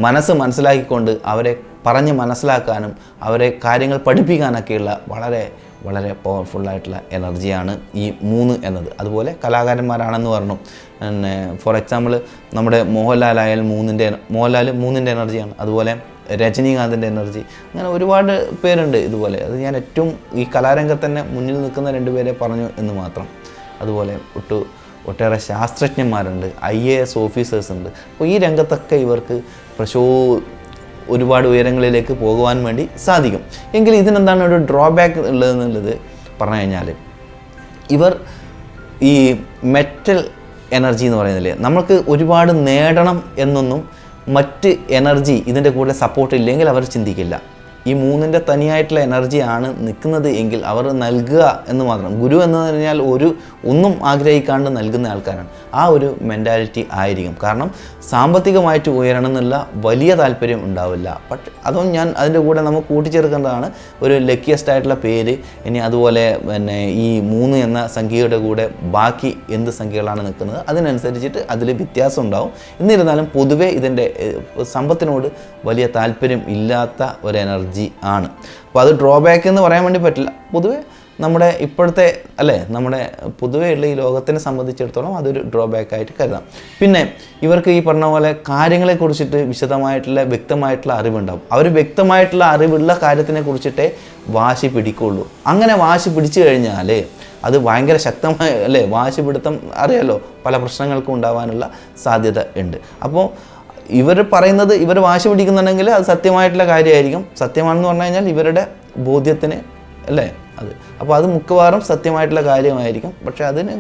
മനസ്സ് മനസ്സിലാക്കിക്കൊണ്ട് അവരെ പറഞ്ഞ് മനസ്സിലാക്കാനും അവരെ കാര്യങ്ങൾ പഠിപ്പിക്കാനൊക്കെയുള്ള വളരെ വളരെ പവർഫുള്ളായിട്ടുള്ള എനർജിയാണ് ഈ 3 എന്നത്. അതുപോലെ കലാകാരന്മാരാണെന്ന് പറഞ്ഞു. പിന്നെ ഫോർ എക്സാമ്പിൾ നമ്മുടെ മോഹൻലാലായാലും മോഹൻലാൽ 3-ൻ്റെ എനർജിയാണ്. അതുപോലെ രജനീകാന്തിൻ്റെ എനർജി, അങ്ങനെ ഒരുപാട് പേരുണ്ട് ഇതുപോലെ. അത് ഞാൻ ഏറ്റവും ഈ കലാരംഗത്ത് തന്നെ മുന്നിൽ നിൽക്കുന്ന 2 പേരെ പറഞ്ഞു എന്ന് മാത്രം. അതുപോലെ ഒട്ടേറെ ശാസ്ത്രജ്ഞന്മാരുണ്ട്, IAS ഓഫീസേഴ്സ് ഉണ്ട്. അപ്പോൾ ഈ രംഗത്തൊക്കെ ഇവർക്ക് ഒരുപാട് ഉയരങ്ങളിലേക്ക് പോകുവാൻ വേണ്ടി സാധിക്കും. എങ്കിൽ ഇതിനെന്താണ് ഒരു ഡ്രോബാക്ക് ഉള്ളതെന്നുള്ളത് പറഞ്ഞു കഴിഞ്ഞാൽ, ഇവർ ഈ മെറ്റൽ എനർജി എന്ന് പറയുന്നില്ലേ, നമ്മൾക്ക് ഒരുപാട് നേടണം എന്നൊന്നും മറ്റ് എനർജി ഇതിൻ്റെ കൂടെ സപ്പോർട്ട് ഇല്ലെങ്കിൽ അവർ ചിന്തിക്കില്ല. ഈ 3-ൻ്റെ തനിയായിട്ടുള്ള എനർജിയാണ് നിൽക്കുന്നത് എങ്കിൽ അവർ നൽകുക എന്ന് മാത്രം. ഗുരു എന്ന് പറഞ്ഞാൽ ഒന്നും ആഗ്രഹിക്കാണ്ട് നൽകുന്ന ആൾക്കാരാണ്. ആ ഒരു മെൻറ്റാലിറ്റി ആയിരിക്കും. കാരണം സാമ്പത്തികമായിട്ട് ഉയരണം എന്നുള്ള വലിയ താല്പര്യം ഉണ്ടാവില്ല. ബട്ട് അതും ഞാൻ അതിൻ്റെ കൂടെ നമുക്ക് കൂട്ടിച്ചേർക്കേണ്ടതാണ് ഒരു ലക്കിയസ്റ്റ് ആയിട്ടുള്ള പേര്. ഇനി അതുപോലെ പിന്നെ ഈ 3 എന്ന സംഖ്യയുടെ കൂടെ ബാക്കി എന്ത് സംഖ്യകളാണ് നിൽക്കുന്നത് അതിനനുസരിച്ചിട്ട് അതിൽ വ്യത്യാസം ഉണ്ടാവും. എന്നിരുന്നാലും പൊതുവേ ഇതിൻ്റെ സമ്പത്തിനോട് വലിയ താല്പര്യം ഇല്ലാത്ത ഒരു എനർജി ആണ്. അപ്പോൾ അത് ഡ്രോബാക്ക് എന്ന് പറയാൻ വേണ്ടി പറ്റില്ല. പൊതുവേ നമ്മുടെ ഇപ്പോഴത്തെ നമ്മുടെ പൊതുവേ ഉള്ള ഈ ലോകത്തിനെ സംബന്ധിച്ചിടത്തോളം അതൊരു ഡ്രോബാക്കായിട്ട് കരുതാം. പിന്നെ ഇവർക്ക് ഈ പറഞ്ഞ പോലെ കാര്യങ്ങളെക്കുറിച്ചിട്ട് വിശദമായിട്ടുള്ള വ്യക്തമായിട്ടുള്ള അറിവുണ്ടാവും. അവർ വ്യക്തമായിട്ടുള്ള അറിവുള്ള കാര്യത്തിനെ കുറിച്ചിട്ടേ വാശി പിടിക്കുള്ളൂ. അങ്ങനെ വാശി പിടിച്ചു കഴിഞ്ഞാൽ അത് ഭയങ്കര ശക്തമായ വാശി പിടുത്തം അറിയാലോ, പല പ്രശ്നങ്ങൾക്കും ഉണ്ടാവാനുള്ള സാധ്യത ഉണ്ട്. അപ്പോൾ ഇവർ പറയുന്നത് ഇവർ വാശി പിടിക്കുന്നുണ്ടെങ്കിൽ അത് സത്യമായിട്ടുള്ള കാര്യമായിരിക്കും. സത്യമാണെന്ന് പറഞ്ഞു കഴിഞ്ഞാൽ ഇവരുടെ ബോധ്യത്തിന് അത്. അപ്പോൾ അത് മിക്കവാറും സത്യമായിട്ടുള്ള കാര്യമായിരിക്കും. പക്ഷേ അതിന്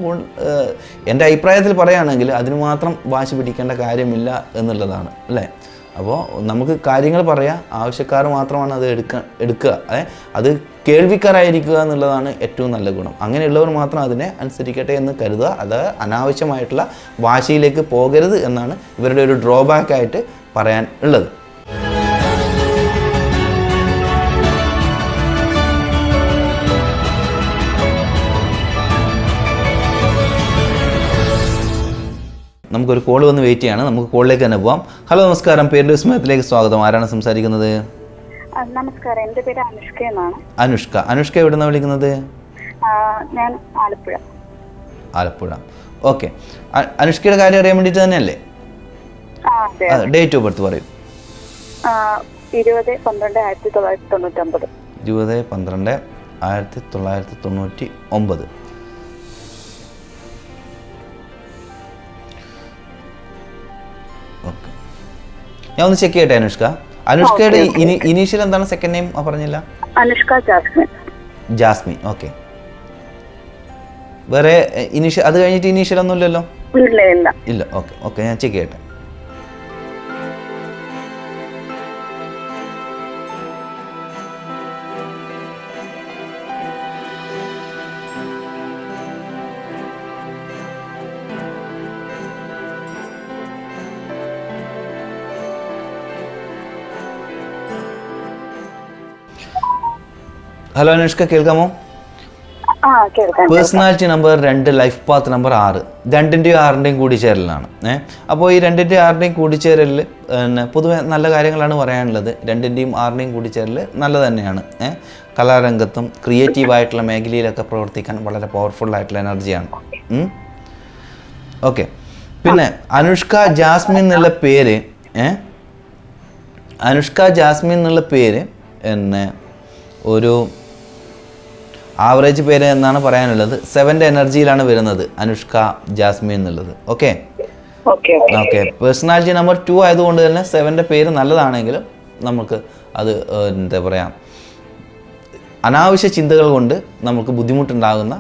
എൻ്റെ അഭിപ്രായത്തിൽ പറയുകയാണെങ്കിൽ അതിന് മാത്രം വാശി പിടിക്കേണ്ട കാര്യമില്ല എന്നുള്ളതാണ് അപ്പോൾ നമുക്ക് കാര്യങ്ങൾ പറയാം, ആവശ്യക്കാർ മാത്രമാണ് അത് എടുക്കുക. അത് കേൾവിക്കാരായിരിക്കുക എന്നുള്ളതാണ് ഏറ്റവും നല്ല ഗുണം. അങ്ങനെയുള്ളവർ മാത്രം അതിനെ അനുസരിക്കട്ടെ എന്ന് കരുതുക. അത് അനാവശ്യമായിട്ടുള്ള വാശിയിലേക്ക് പോകരുത് എന്നാണ് ഇവരുടെ ഒരു ഡ്രോബാക്കായിട്ട് പറയാൻ ഉള്ളത്. നമുക്കൊരു കോൾ വന്ന് വെയിറ്റ് ചെയ്യാണ്. നമുക്ക് കോളിലേക്ക് തന്നെ പോവാം. ഹലോ, നമസ്കാരം. പേരിൻ്റെ വിസ്മയത്തിലേക്ക് സ്വാഗതം. ആരാണ് സംസാരിക്കുന്നത്? നമസ്കാരം, എൻ്റെ പേര് അനുഷ്ക എന്നാണ്. അനുഷ്ക എവിടെ നിന്നാണ് വിളിക്കുന്നത്? ഞാൻ ആലപ്പുഴ. ഓക്കെ. അനുഷ്കയുടെ കാര്യം അറിയാൻ വേണ്ടിയിട്ട് തന്നെയല്ലേ? ഡേറ്റ് ഓഫ് ബർത്ത് പറയും. 20/12/1999. 20/12/1999. ഓക്കെ, ഞാൻ ഒന്ന് ചെക്ക് ചെയ്യട്ടെ. അനുഷ്കയുടെ ഇനീഷ്യൽ എന്താണ്? സെക്കൻഡ് നെയിം പറഞ്ഞില്ല. അനുഷ്ക ജാസ്മിൻ. ഓക്കെ. വേറെ ഇനീഷ്യൽ അത് കഴിഞ്ഞിട്ട് ഇനീഷ്യൽ ഒന്നും ഇല്ലല്ലോ? ഇല്ല. ഓക്കെ, ഞാൻ ചെക്ക് ചെയ്യട്ടെ. ഹലോ അനുഷ്ക, കേൾക്കാമോ? Personality number 2, life path number 6. 2-ൻ്റെയും 6-ൻ്റെയും കൂടിച്ചേരലാണ്. അപ്പോൾ ഈ 2-ൻ്റെയും 6-ൻ്റെയും കൂടിച്ചേരലിൽ പൊതുവെ നല്ല കാര്യങ്ങളാണ് പറയാനുള്ളത്. 2-ൻ്റെയും 6-ൻ്റെയും കൂടിച്ചേരൽ നല്ല തന്നെയാണ്. കലാരംഗത്തും ക്രിയേറ്റീവായിട്ടുള്ള മേഖലയിലൊക്കെ പ്രവർത്തിക്കാൻ വളരെ പവർഫുള്ളായിട്ടുള്ള എനർജിയാണ്. ഓക്കെ. പിന്നെ അനുഷ്ക ജാസ്മിൻ എന്നുള്ള പേര് ഒരു ആവറേജ് പേര് എന്നാണ് പറയാനുള്ളത്. 7-ൻ്റെ എനർജിയിലാണ് വരുന്നത് അനുഷ്ക ജാസ്മിൻ എന്നുള്ളത്. ഓക്കെ. പേഴ്സണാലിറ്റി നമ്പർ 2 ആയതുകൊണ്ട് തന്നെ 7-ൻ്റെ പേര് നല്ലതാണെങ്കിലും നമുക്ക് അത് എന്താ പറയുക, അനാവശ്യ ചിന്തകൾ കൊണ്ട് നമുക്ക് ബുദ്ധിമുട്ടുണ്ടാകുന്ന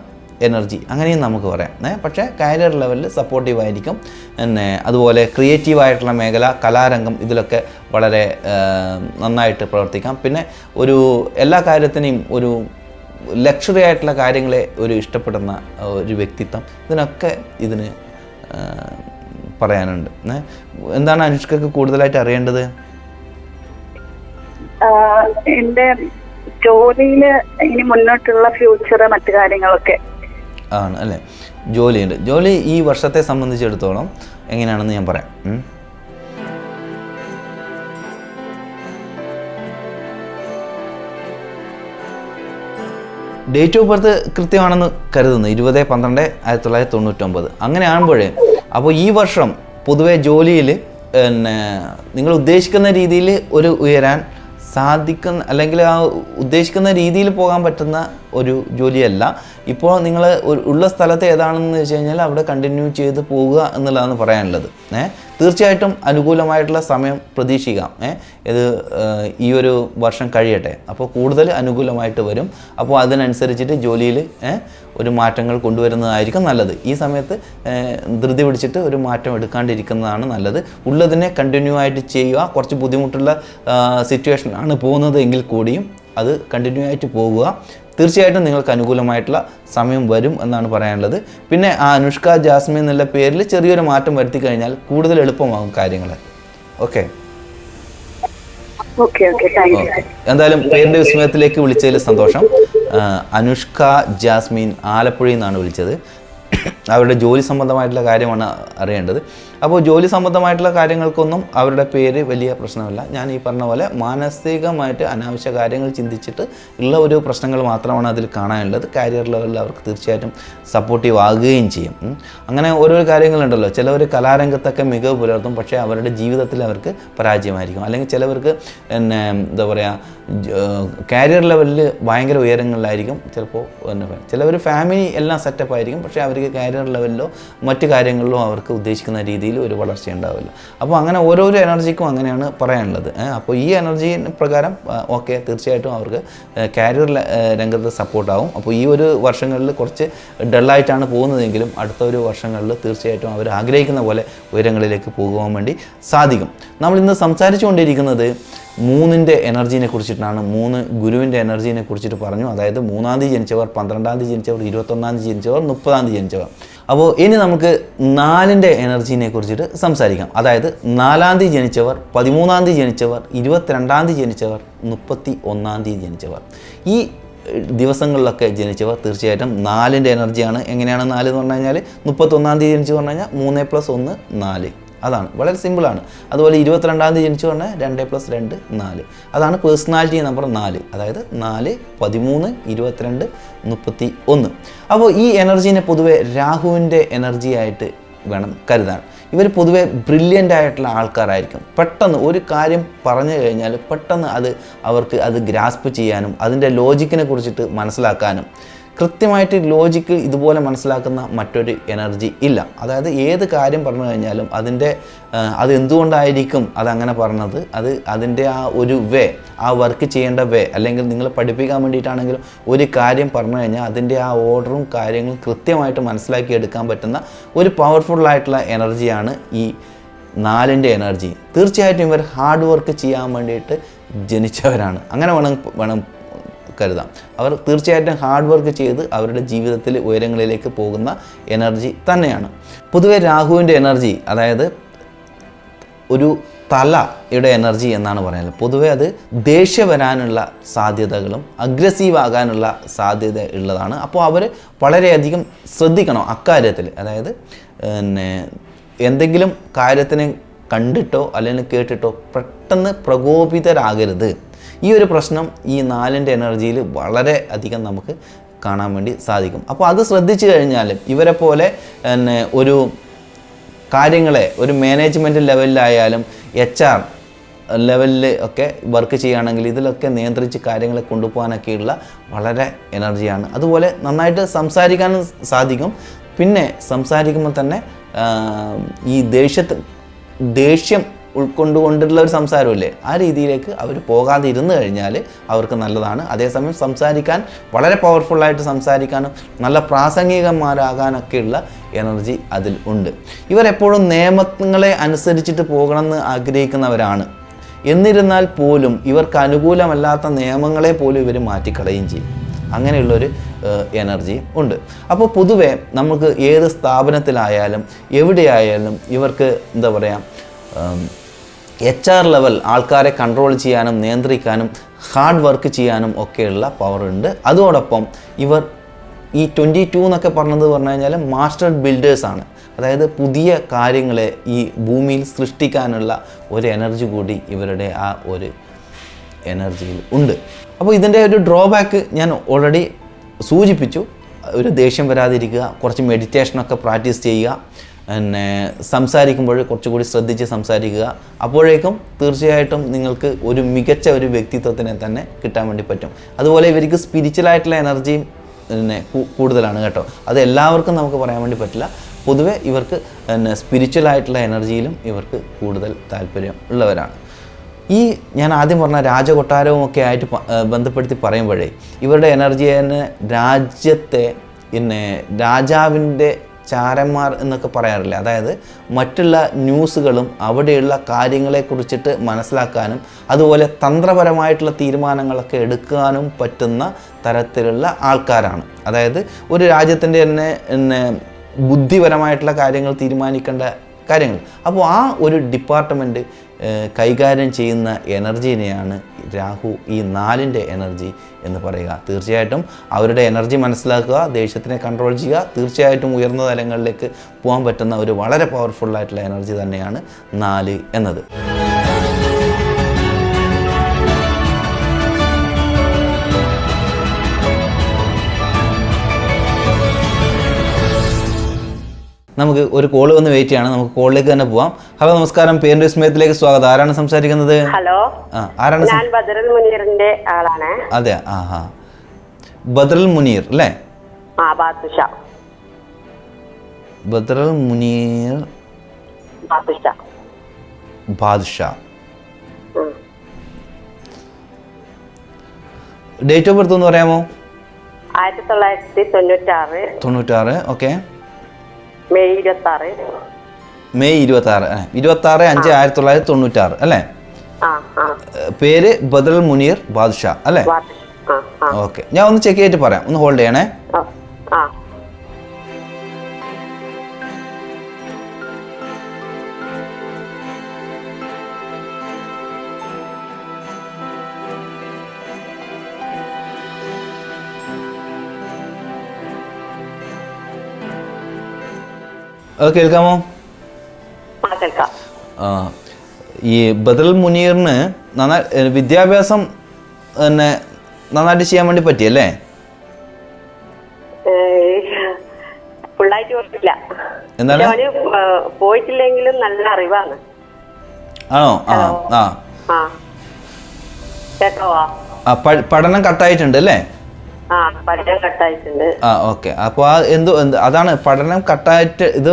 എനർജി അങ്ങനെയും നമുക്ക് പറയാം. പക്ഷേ കരിയർ ലെവലിൽ സപ്പോർട്ടീവ് ആയിരിക്കും. പിന്നെ അതുപോലെ ക്രിയേറ്റീവായിട്ടുള്ള മേഖല, കലാരംഗം, ഇതിലൊക്കെ വളരെ നന്നായിട്ട് പ്രവർത്തിക്കാം. പിന്നെ ഒരു എല്ലാ കാര്യത്തിനെയും ഒരു ലക്ഷറി ആയിട്ടുള്ള കാര്യങ്ങളെ ഒരു ഇഷ്ടപ്പെടുന്ന ഒരു വ്യക്തിത്വം, ഇതിനൊക്കെ ഇതിന് പറയാനുണ്ട്. എന്താണ് അനുഷ്കക്ക് കൂടുതലായിട്ട് അറിയേണ്ടത്? എന്റെ ജോലിയില് ഇനി മുന്നോട്ടുള്ള ഫ്യൂച്ചർ മറ്റു കാര്യങ്ങളൊക്കെ ആണ് അല്ലേ? ജോലിയുണ്ട്. ജോലി ഈ വർഷത്തെ സംബന്ധിച്ചിടത്തോളം എങ്ങനെയാണെന്ന് ഞാൻ പറയാം. ഡേറ്റ് ഓഫ് ബർത്ത് കൃത്യമാണെന്ന് കരുതുന്നു, 20/12/1999. അങ്ങനെ ആകുമ്പോഴേ അപ്പോൾ ഈ വർഷം പൊതുവെ ജോലിയിൽ പിന്നെ നിങ്ങൾ ഉദ്ദേശിക്കുന്ന രീതിയിൽ ഒരു ഉയരാൻ സാധിക്കുന്ന, അല്ലെങ്കിൽ ആ ഉദ്ദേശിക്കുന്ന രീതിയിൽ പോകാൻ പറ്റുന്ന ഒരു ജോലിയല്ല. ഇപ്പോൾ നിങ്ങൾ ഉള്ള സ്ഥലത്ത് ഏതാണെന്ന് വെച്ച് കഴിഞ്ഞാൽ അവിടെ കണ്ടിന്യൂ ചെയ്ത് പോവുക എന്നുള്ളതാണ് പറയാനുള്ളത്. തീർച്ചയായിട്ടും അനുകൂലമായിട്ടുള്ള സമയം പ്രതീക്ഷിക്കാം. ഇത് ഈ ഒരു വർഷം കഴിയട്ടെ, അപ്പോൾ കൂടുതൽ അനുകൂലമായിട്ട് വരും. അപ്പോൾ അതിനനുസരിച്ചിട്ട് ജോലിയിൽ ഒരു മാറ്റങ്ങൾ കൊണ്ടുവരുന്നതായിരിക്കും നല്ലത്. ഈ സമയത്ത് ധൃതി പിടിച്ചിട്ട് ഒരു മാറ്റം എടുക്കാണ്ടിരിക്കുന്നതാണ് നല്ലത്. ഉള്ളതിനെ കണ്ടിന്യൂ ആയിട്ട് ചെയ്യുക. കുറച്ച് ബുദ്ധിമുട്ടുള്ള സിറ്റുവേഷനാണ് പോകുന്നത് എങ്കിൽ കൂടിയും അത് കണ്ടിന്യൂ ആയിട്ട് പോകുക. തീർച്ചയായിട്ടും നിങ്ങൾക്ക് അനുകൂലമായിട്ടുള്ള സമയം വരും എന്നാണ് പറയാനുള്ളത്. പിന്നെ ആ അനുഷ്ക ജാസ്മിൻ എന്നുള്ള പേരിൽ ചെറിയൊരു മാറ്റം വരുത്തി കഴിഞ്ഞാൽ കൂടുതൽ എളുപ്പമാകും കാര്യങ്ങൾ. ഓക്കെ, എന്തായാലും പേരിൻ്റെ വിസ്മയത്തിലേക്ക് വിളിച്ചതിൽ സന്തോഷം. അനുഷ്ക ജാസ്മിൻ ആലപ്പുഴയിൽ നിന്നാണ് വിളിച്ചത്. അവരുടെ ജോലി സംബന്ധമായിട്ടുള്ള കാര്യമാണ് അറിയേണ്ടത്. അപ്പോൾ ജോലി സംബന്ധമായിട്ടുള്ള കാര്യങ്ങൾക്കൊന്നും അവരുടെ പേര് വലിയ പ്രശ്നമല്ല. ഞാൻ ഈ പറഞ്ഞ പോലെ മാനസികമായിട്ട് അനാവശ്യ കാര്യങ്ങൾ ചിന്തിച്ചിട്ട് ഉള്ള ഒരു പ്രശ്നങ്ങൾ മാത്രമാണ് അതിൽ കാണാനുള്ളത്. കരിയർ ലെവലിൽ അവർക്ക് തീർച്ചയായിട്ടും സപ്പോർട്ടീവ് ആകുകയും ചെയ്യും. അങ്ങനെ ഓരോ കാര്യങ്ങളുണ്ടല്ലോ, ചിലവർ കലാരംഗത്തൊക്കെ മികവ് പുലർത്തും, പക്ഷേ അവരുടെ ജീവിതത്തിൽ അവർക്ക് പരാജയമായിരിക്കും. അല്ലെങ്കിൽ ചിലവർക്ക് പിന്നെ എന്താ പറയുക, കരിയർ ലെവലിൽ ഭയങ്കര ഉയരങ്ങളിലായിരിക്കും. ചിലപ്പോൾ ചിലവർ ഫാമിലി എല്ലാം സെറ്റപ്പ് ആയിരിക്കും, പക്ഷേ അവർക്ക് കരിയർ ലെവലിലോ മറ്റു കാര്യങ്ങളിലോ അവർക്ക് ഉദ്ദേശിക്കുന്ന രീതിയിൽ ഒരു വളർച്ച ഉണ്ടാവില്ല. അപ്പോൾ അങ്ങനെ ഓരോരോ എനർജിക്കും അങ്ങനെയാണ് പറയാനുള്ളത്. അപ്പോൾ ഈ എനർജി പ്രകാരം ഓക്കെ, തീർച്ചയായിട്ടും അവർക്ക് കരിയർ രംഗത്ത് സപ്പോർട്ടാവും. അപ്പോൾ ഈ ഒരു വർഷങ്ങളിൽ കുറച്ച് ഡള്ളായിട്ടാണ് പോകുന്നതെങ്കിലും അടുത്ത ഒരു വർഷങ്ങളിൽ തീർച്ചയായിട്ടും അവർ ആഗ്രഹിക്കുന്ന പോലെ ഉയരങ്ങളിലേക്ക് പോകുവാൻ വേണ്ടി സാധിക്കും. നമ്മളിന്ന് സംസാരിച്ചുകൊണ്ടിരിക്കുന്നത് 3ൻ്റെ എനർജീനെ കുറിച്ചിട്ടാണ്. 3 ഗുരുവിൻ്റെ എനർജീനെ കുറിച്ചിട്ട് പറഞ്ഞു. അതായത് 3-ാം തീയതി ജനിച്ചവർ, 12-ാം തീയതി ജനിച്ചവർ, 21-ാം തീയതി ജനിച്ചവർ, 30-ാം തീയതി ജനിച്ചവർ. അപ്പോൾ ഇനി നമുക്ക് 4ൻ്റെ എനർജീനെ കുറിച്ചിട്ട് സംസാരിക്കാം. അതായത് 4-ാം തീയതി ജനിച്ചവർ, 13-ാം തീയതി ജനിച്ചവർ, 22-ാം തീയതി ജനിച്ചവർ, 31-ാം തീയതി ജനിച്ചവർ. ഈ ദിവസങ്ങളിലൊക്കെ ജനിച്ചവർ തീർച്ചയായിട്ടും 4ൻ്റെ എനർജിയാണ്. എങ്ങനെയാണ് 4 എന്ന് പറഞ്ഞു കഴിഞ്ഞാൽ 31-ാം തീയതി ജനിച്ചു പറഞ്ഞു കഴിഞ്ഞാൽ 3 + 1 4, അതാണ് വളരെ സിമ്പിളാണ്. അതുപോലെ 22-ാം തീയതി ജനിച്ചു പറഞ്ഞാൽ 2 + 2 4, അതാണ് പേഴ്സണാലിറ്റി നമ്പർ 4. അതായത് 4, 13, 22, 31. അപ്പോൾ ഈ എനർജീനെ പൊതുവെ രാഹുവിൻ്റെ എനർജി ആയിട്ട് വേണം കരുതാൻ. ഇവർ പൊതുവെ ബ്രില്യൻ്റ് ആയിട്ടുള്ള ആൾക്കാരായിരിക്കും. പെട്ടെന്ന് ഒരു കാര്യം പറഞ്ഞു കഴിഞ്ഞാൽ പെട്ടെന്ന് അവർക്ക് അത് ഗ്രാസ്പ് ചെയ്യാനും അതിൻ്റെ ലോജിക്കിനെ കുറിച്ചിട്ട് മനസ്സിലാക്കാനും, കൃത്യമായിട്ട് ലോജിക്ക് ഇതുപോലെ മനസ്സിലാക്കുന്ന മറ്റൊരു എനർജി ഇല്ല. അതായത് ഏത് കാര്യം പറഞ്ഞു കഴിഞ്ഞാലും അത് എന്തുകൊണ്ടായിരിക്കും അതങ്ങനെ പറഞ്ഞത്, അതിൻ്റെ ആ ഒരു ആ വർക്ക് ചെയ്യേണ്ട അല്ലെങ്കിൽ നിങ്ങൾ പഠിപ്പിക്കാൻ വേണ്ടിയിട്ടാണെങ്കിലും ഒരു കാര്യം പറഞ്ഞു കഴിഞ്ഞാൽ അതിൻ്റെ ആ ഓർഡറും കാര്യങ്ങളും കൃത്യമായിട്ട് മനസ്സിലാക്കി എടുക്കാൻ പറ്റുന്ന ഒരു പവർഫുള്ളായിട്ടുള്ള എനർജിയാണ് ഈ 4ൻ്റെ എനർജി. തീർച്ചയായിട്ടും ഇവർ ഹാർഡ് വർക്ക് ചെയ്യാൻ വേണ്ടിയിട്ട് ജനിച്ചവരാണ്. അങ്ങനെ വേണം കരുതാം. അവർ തീർച്ചയായിട്ടും ഹാർഡ് വർക്ക് ചെയ്ത് അവരുടെ ജീവിതത്തിൽ ഉയരങ്ങളിലേക്ക് പോകുന്ന എനർജി തന്നെയാണ്. പൊതുവെ രാഹുവിൻ്റെ എനർജി, അതായത് ഒരു തലയുടെ എനർജി എന്നാണ് പറയുന്നത്. പൊതുവെ അത് ദേഷ്യം വരാനുള്ള സാധ്യതകളും അഗ്രസീവ് ആകാനുള്ള സാധ്യത ഉള്ളതാണ്. അപ്പോൾ അവർ വളരെയധികം ശ്രദ്ധിക്കണം അക്കാര്യത്തിൽ. അതായത് പിന്നെ എന്തെങ്കിലും കാര്യത്തിനെ കണ്ടിട്ടോ അല്ലെങ്കിൽ കേട്ടിട്ടോ പെട്ടെന്ന് പ്രകോപിതരാകരുത്. ഈ ഒരു പ്രശ്നം ഈ 4ൻ്റെ എനർജിയിൽ വളരെ അധികം നമുക്ക് കാണാൻ വേണ്ടി സാധിക്കും. അപ്പോൾ അത് ശ്രദ്ധിച്ചു കഴിഞ്ഞാൽ ഇവരെ പോലെ പിന്നെ ഒരു കാര്യങ്ങളെ ഒരു മാനേജ്മെൻറ്റ് ലെവലിലായാലും HR ലെവലിൽ ഒക്കെ വർക്ക് ചെയ്യുകയാണെങ്കിൽ ഇതിലൊക്കെ നിയന്ത്രിച്ച് കാര്യങ്ങളെ കൊണ്ടുപോകാനൊക്കെയുള്ള വളരെ എനർജിയാണ്. അതുപോലെ നന്നായിട്ട് സംസാരിക്കാനും സാധിക്കും. പിന്നെ സംസാരിക്കുമ്പോൾ തന്നെ ഈ ദേഷ്യം ഉൾക്കൊണ്ടുകൊണ്ടുള്ള ഒരു സംസാരമില്ലേ, ആ രീതിയിലേക്ക് അവർ പോകാതെ ഇരുന്ന് കഴിഞ്ഞാൽ അവർക്ക് നല്ലതാണ്. അതേസമയം സംസാരിക്കാൻ വളരെ പവർഫുള്ളായിട്ട് സംസാരിക്കാനും നല്ല പ്രാസംഗികന്മാരാകാനൊക്കെയുള്ള എനർജി അതിൽ ഉണ്ട്. ഇവരെപ്പോഴും നിയമങ്ങളെ അനുസരിച്ചിട്ട് പോകണമെന്ന് ആഗ്രഹിക്കുന്നവരാണ്. എന്നിരുന്നാൽ പോലും ഇവർക്ക് അനുകൂലമല്ലാത്ത നിയമങ്ങളെ പോലും ഇവർ മാറ്റിക്കളയുകയും ചെയ്യും. അങ്ങനെയുള്ളൊരു എനർജി ഉണ്ട്. അപ്പോൾ പൊതുവെ നമുക്ക് ഏത് സ്ഥാപനത്തിലായാലും എവിടെയായാലും ഇവർക്ക് എന്താ പറയുക, HR ലെവൽ ആൾക്കാരെ കൺട്രോൾ ചെയ്യാനും നിയന്ത്രിക്കാനും ഹാർഡ് വർക്ക് ചെയ്യാനും ഒക്കെയുള്ള പവറുണ്ട്. അതോടൊപ്പം ഇവർ ഈ 22 എന്നൊക്കെ പറഞ്ഞു കഴിഞ്ഞാൽ മാസ്റ്റർ ബിൽഡേഴ്സാണ്. അതായത് പുതിയ കാര്യങ്ങളെ ഈ ഭൂമിയിൽ സൃഷ്ടിക്കാനുള്ള ഒരു എനർജി കൂടി ഇവരുടെ ആ ഒരു എനർജിയിൽ ഉണ്ട്. അപ്പോൾ ഇതിൻ്റെ ഒരു ഡ്രോബാക്ക് ഞാൻ ഓൾറെഡി സൂചിപ്പിച്ചു. ഒരു ദേഷ്യം വരാതിരിക്കുക, കുറച്ച് മെഡിറ്റേഷനൊക്കെ പ്രാക്ടീസ് ചെയ്യുക, പിന്നെ സംസാരിക്കുമ്പോൾ കുറച്ചുകൂടി ശ്രദ്ധിച്ച് സംസാരിക്കുക. അപ്പോഴേക്കും തീർച്ചയായിട്ടും നിങ്ങൾക്ക് ഒരു മികച്ച ഒരു വ്യക്തിത്വത്തിനെ തന്നെ കിട്ടാൻ വേണ്ടി പറ്റും. അതുപോലെ ഇവർക്ക് സ്പിരിച്വലായിട്ടുള്ള എനർജിയും പിന്നെ കൂടുതലാണ് കേട്ടോ. അത് എല്ലാവർക്കും നമുക്ക് പറയാൻ വേണ്ടി പറ്റില്ല. പൊതുവെ ഇവർക്ക് പിന്നെ സ്പിരിച്വലായിട്ടുള്ള എനർജിയിലും ഇവർക്ക് കൂടുതൽ താല്പര്യം ഉള്ളവരാണ്. ഈ ഞാൻ ആദ്യം പറഞ്ഞ രാജകൊട്ടാരവും ഒക്കെ ആയിട്ട് ബന്ധപ്പെടുത്തി പറയുമ്പോഴേ ഇവരുടെ എനർജി തന്നെ രാജ്യത്തെ പിന്നെ രാജാവിൻ്റെ ചാരന്മാർ എന്നൊക്കെ പറയാറില്ല. അതായത് മറ്റുള്ള ന്യൂസുകളും അവിടെയുള്ള കാര്യങ്ങളെക്കുറിച്ചിട്ട് മനസ്സിലാക്കാനും അതുപോലെ തന്ത്രപരമായിട്ടുള്ള തീരുമാനങ്ങളൊക്കെ എടുക്കാനും പറ്റുന്ന തരത്തിലുള്ള ആൾക്കാരാണ്. അതായത് ഒരു രാജ്യത്തിൻ്റെ തന്നെ ബുദ്ധിപരമായിട്ടുള്ള കാര്യങ്ങൾ തീരുമാനിക്കേണ്ട കാര്യങ്ങൾ. അപ്പോൾ ആ ഒരു ഡിപ്പാർട്ട്മെൻറ്റ് കൈകാര്യം ചെയ്യുന്ന എനർജീനെയാണ് രാഹു ഈ 4ൻ്റെ എനർജി എന്ന് പറയുക. തീർച്ചയായിട്ടും അവരുടെ എനർജി മനസ്സിലാക്കുക, ദേഷ്യത്തിനെ കൺട്രോൾ ചെയ്യുക. തീർച്ചയായിട്ടും ഉയർന്ന തലങ്ങളിലേക്ക് പോകാൻ പറ്റുന്ന ഒരു വളരെ പവർഫുള്ളായിട്ടുള്ള എനർജി തന്നെയാണ് 4 എന്നത്. നമുക്ക് ഒരു കോള് വന്ന് വെയിറ്റ് ചെയ്യാണ്. നമുക്ക് കോളിലേക്ക് തന്നെ പോവാം. ഹലോ, നമസ്കാരം. പേരിന്റെ വിസ്മയത്തിലേക്ക് സ്വാഗതം. ആരാണ് സംസാരിക്കുന്നത്? ഹലോ, ആരാണ്? ഞാൻ ബദറുൽ മുനീറിന്റെ ആളാണ്. അതെ, ബദറുൽ മുനീർ അല്ലേ? Badarul Muneer Badsha. Date of birth ഒന്ന് പറയാമോ? 1996. ഓക്കെ. മെയ് 26. 26/5/1996 അല്ലേ? പേര് ബദറുൽ മുനീർ ബാദ്ഷാ അല്ലേ? ഓക്കെ, ഞാൻ ഒന്ന് ചെക്ക് ചെയ്തിട്ട് പറയാം. ഒന്ന് ഹോൾഡ് ചെയ്യണേ. കേൾക്കാമോ? ഈ ബദറുൽ മുനീറിന് വിദ്യാഭ്യാസം തന്നെ നന്നായിട്ട് ചെയ്യാൻ വേണ്ടി പറ്റിയല്ലേ? എന്താണ്? പോയിട്ടില്ലെങ്കിലും നല്ല അറിവാണ്. ആണോ? പഠനം കട്ടായിട്ടുണ്ട് അല്ലേ? ഓക്കെ. അപ്പോൾ അതാണ് പഠനം കട്ടായിട്ട് ഇത്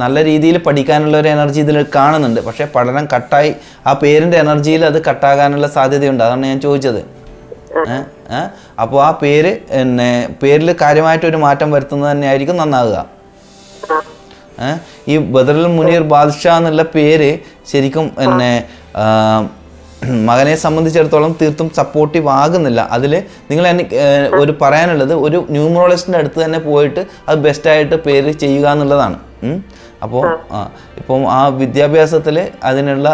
നല്ല രീതിയിൽ പഠിക്കാനുള്ള ഒരു എനർജി ഇതിൽ കാണുന്നുണ്ട്. പക്ഷെ പഠനം കട്ടായി ആ പേരിന്റെ എനർജിയിൽ അത് കട്ടാകാനുള്ള സാധ്യതയുണ്ട്. അതാണ് ഞാൻ ചോദിച്ചത്. അപ്പോൾ ആ പേരിൽ കാര്യമായിട്ടൊരു മാറ്റം വരുത്തുന്നത് തന്നെയായിരിക്കും നന്നാവുക. ഈ ബദറുൽ മുനീർ ബാദ്ഷാ എന്നുള്ള പേര് ശരിക്കും മകനെ സംബന്ധിച്ചിടത്തോളം തീർത്തും സപ്പോർട്ടീവ് ആകുന്നില്ല. അതിൽ നിങ്ങൾ ഒരു പറയാനുള്ളത് ഒരു ന്യൂമറോളജിസ്റ്റിൻ്റെ അടുത്ത് തന്നെ പോയിട്ട് അത് ബെസ്റ്റായിട്ട് പേര് ചെയ്യുക എന്നുള്ളതാണ്. അപ്പോൾ ഇപ്പം ആ വിദ്യാഭ്യാസത്തിൽ അതിനുള്ള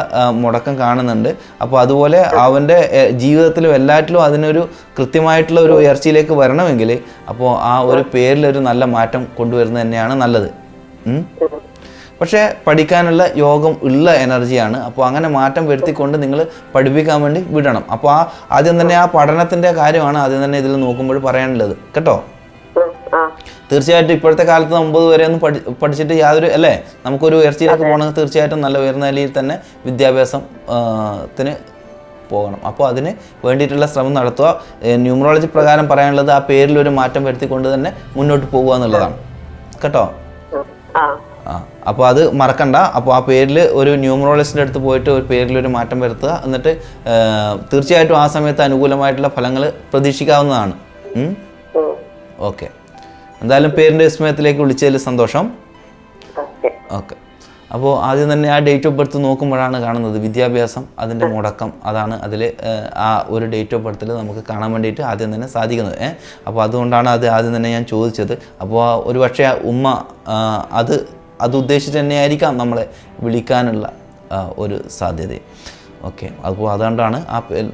മുടക്കം കാണുന്നുണ്ട്. അപ്പോൾ അതുപോലെ അവൻ്റെ ജീവിതത്തിലും എല്ലാറ്റിലും അതിനൊരു കൃത്യമായിട്ടുള്ള ഒരു ഉയർച്ചയിലേക്ക് വരണമെങ്കിൽ അപ്പോൾ ആ ഒരു പേരിലൊരു നല്ല മാറ്റം കൊണ്ടുവരുന്നത് തന്നെയാണ് നല്ലത്. പക്ഷേ പഠിക്കാനുള്ള യോഗം ഉള്ള എനർജിയാണ്. അപ്പോൾ അങ്ങനെ മാറ്റം വരുത്തിക്കൊണ്ട് നിങ്ങൾ പഠിപ്പിക്കാൻ വേണ്ടി വിടണം. അപ്പോൾ ആദ്യം തന്നെ ആ പഠനത്തിൻ്റെ കാര്യമാണ് ആദ്യം തന്നെ ഇതിൽ നോക്കുമ്പോൾ പറയാനുള്ളത് കേട്ടോ. തീർച്ചയായിട്ടും ഇപ്പോഴത്തെ കാലത്ത് 9 വരെ ഒന്നും പഠിച്ചിട്ട് യാതൊരു അല്ലേ നമുക്കൊരു ഉയർച്ചയിലേക്ക് പോകണമെങ്കിൽ തീർച്ചയായിട്ടും നല്ല ഉയർന്ന നിലയിൽ തന്നെ വിദ്യാഭ്യാസത്തിന് പോകണം. അപ്പോൾ അതിന് വേണ്ടിയിട്ടുള്ള ശ്രമം നടത്തുക. ന്യൂമറോളജി പ്രകാരം പറയാനുള്ളത് ആ പേരിലൊരു മാറ്റം വരുത്തിക്കൊണ്ട് തന്നെ മുന്നോട്ട് പോകുക എന്നുള്ളതാണ് കേട്ടോ. അപ്പോൾ അത് മറക്കണ്ട. അപ്പോൾ ആ പേരിൽ ഒരു ന്യൂമറോളജിസ്റ്റിൻ്റെ അടുത്ത് പോയിട്ട് ഒരു പേരിലൊരു മാറ്റം വരുത്തുക. എന്നിട്ട് തീർച്ചയായിട്ടും ആ സമയത്ത് അനുകൂലമായിട്ടുള്ള ഫലങ്ങൾ പ്രതീക്ഷിക്കാവുന്നതാണ്. ഓക്കെ, എന്തായാലും പേരിൻ്റെ വിസ്മയത്തിലേക്ക് വിളിച്ചതിൽ സന്തോഷം. ഓക്കെ, അപ്പോൾ ആദ്യം തന്നെ ആ ഡേറ്റ് ഓഫ് ബർത്ത് നോക്കുമ്പോഴാണ് കാണുന്നത് വിദ്യാഭ്യാസം, അതിൻ്റെ മുടക്കം, അതാണ് അതിൽ ആ ഒരു ഡേറ്റ് ഓഫ് ബർത്തിൽ നമുക്ക് കാണാൻ വേണ്ടിയിട്ട് ആദ്യം തന്നെ സാധിക്കുന്നത്. അപ്പോൾ അതുകൊണ്ടാണ് അത് ആദ്യം തന്നെ ഞാൻ ചോദിച്ചത്. അപ്പോൾ ഒരു പക്ഷേ ഉമ്മ അത് ഉദ്ദേശിച്ച് തന്നെയായിരിക്കാം നമ്മളെ വിളിക്കാനുള്ള ഒരു സാധ്യത. ഓക്കെ, അപ്പോൾ അതുകൊണ്ടാണ്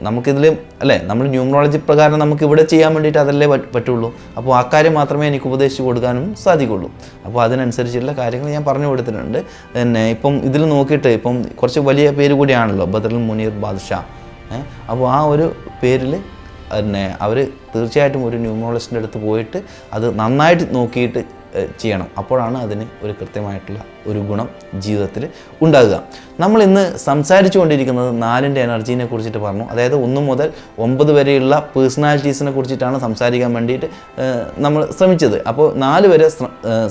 നമുക്കിതിൽ അല്ലേ, നമ്മൾ ന്യൂമറോളജി പ്രകാരം നമുക്ക് ഇവിടെ ചെയ്യാൻ വേണ്ടിയിട്ട് അതല്ലേ പറ്റുള്ളൂ. അപ്പോൾ ആ കാര്യം മാത്രമേ എനിക്ക് ഉപദേശിച്ച് കൊടുക്കാനും സാധിക്കുള്ളൂ. അപ്പോൾ അതിനനുസരിച്ചുള്ള കാര്യങ്ങൾ ഞാൻ പറഞ്ഞു കൊടുത്തിട്ടുണ്ട്. പിന്നെ ഇപ്പം ഇതിൽ നോക്കിയിട്ട് ഇപ്പം കുറച്ച് വലിയ പേര് കൂടിയാണല്ലോ ബദറുൽ മുനീർ ബാദ്ഷാ. അപ്പോൾ ആ ഒരു പേരിൽ പിന്നെ അവർ തീർച്ചയായിട്ടും ഒരു ന്യൂമറോളജിസ്റ്റിൻ്റെ അടുത്ത് പോയിട്ട് അത് നന്നായിട്ട് നോക്കിയിട്ട് ചെയ്യണം. അപ്പോഴാണ് അതിന് ഒരു കൃത്യമായിട്ടുള്ള ഒരു ഗുണം ജീവിതത്തിൽ ഉണ്ടാകുക. നമ്മൾ ഇന്ന് സംസാരിച്ചു കൊണ്ടിരിക്കുന്നത് 4ൻ്റെ എനർജീനെ കുറിച്ചിട്ട് പറഞ്ഞു. അതായത് 1 മുതൽ 9 വരെയുള്ള പേഴ്സണാലിറ്റീസിനെ കുറിച്ചിട്ടാണ് സംസാരിക്കാൻ വേണ്ടിയിട്ട് നമ്മൾ ശ്രമിച്ചത്. അപ്പോൾ 4 വരെ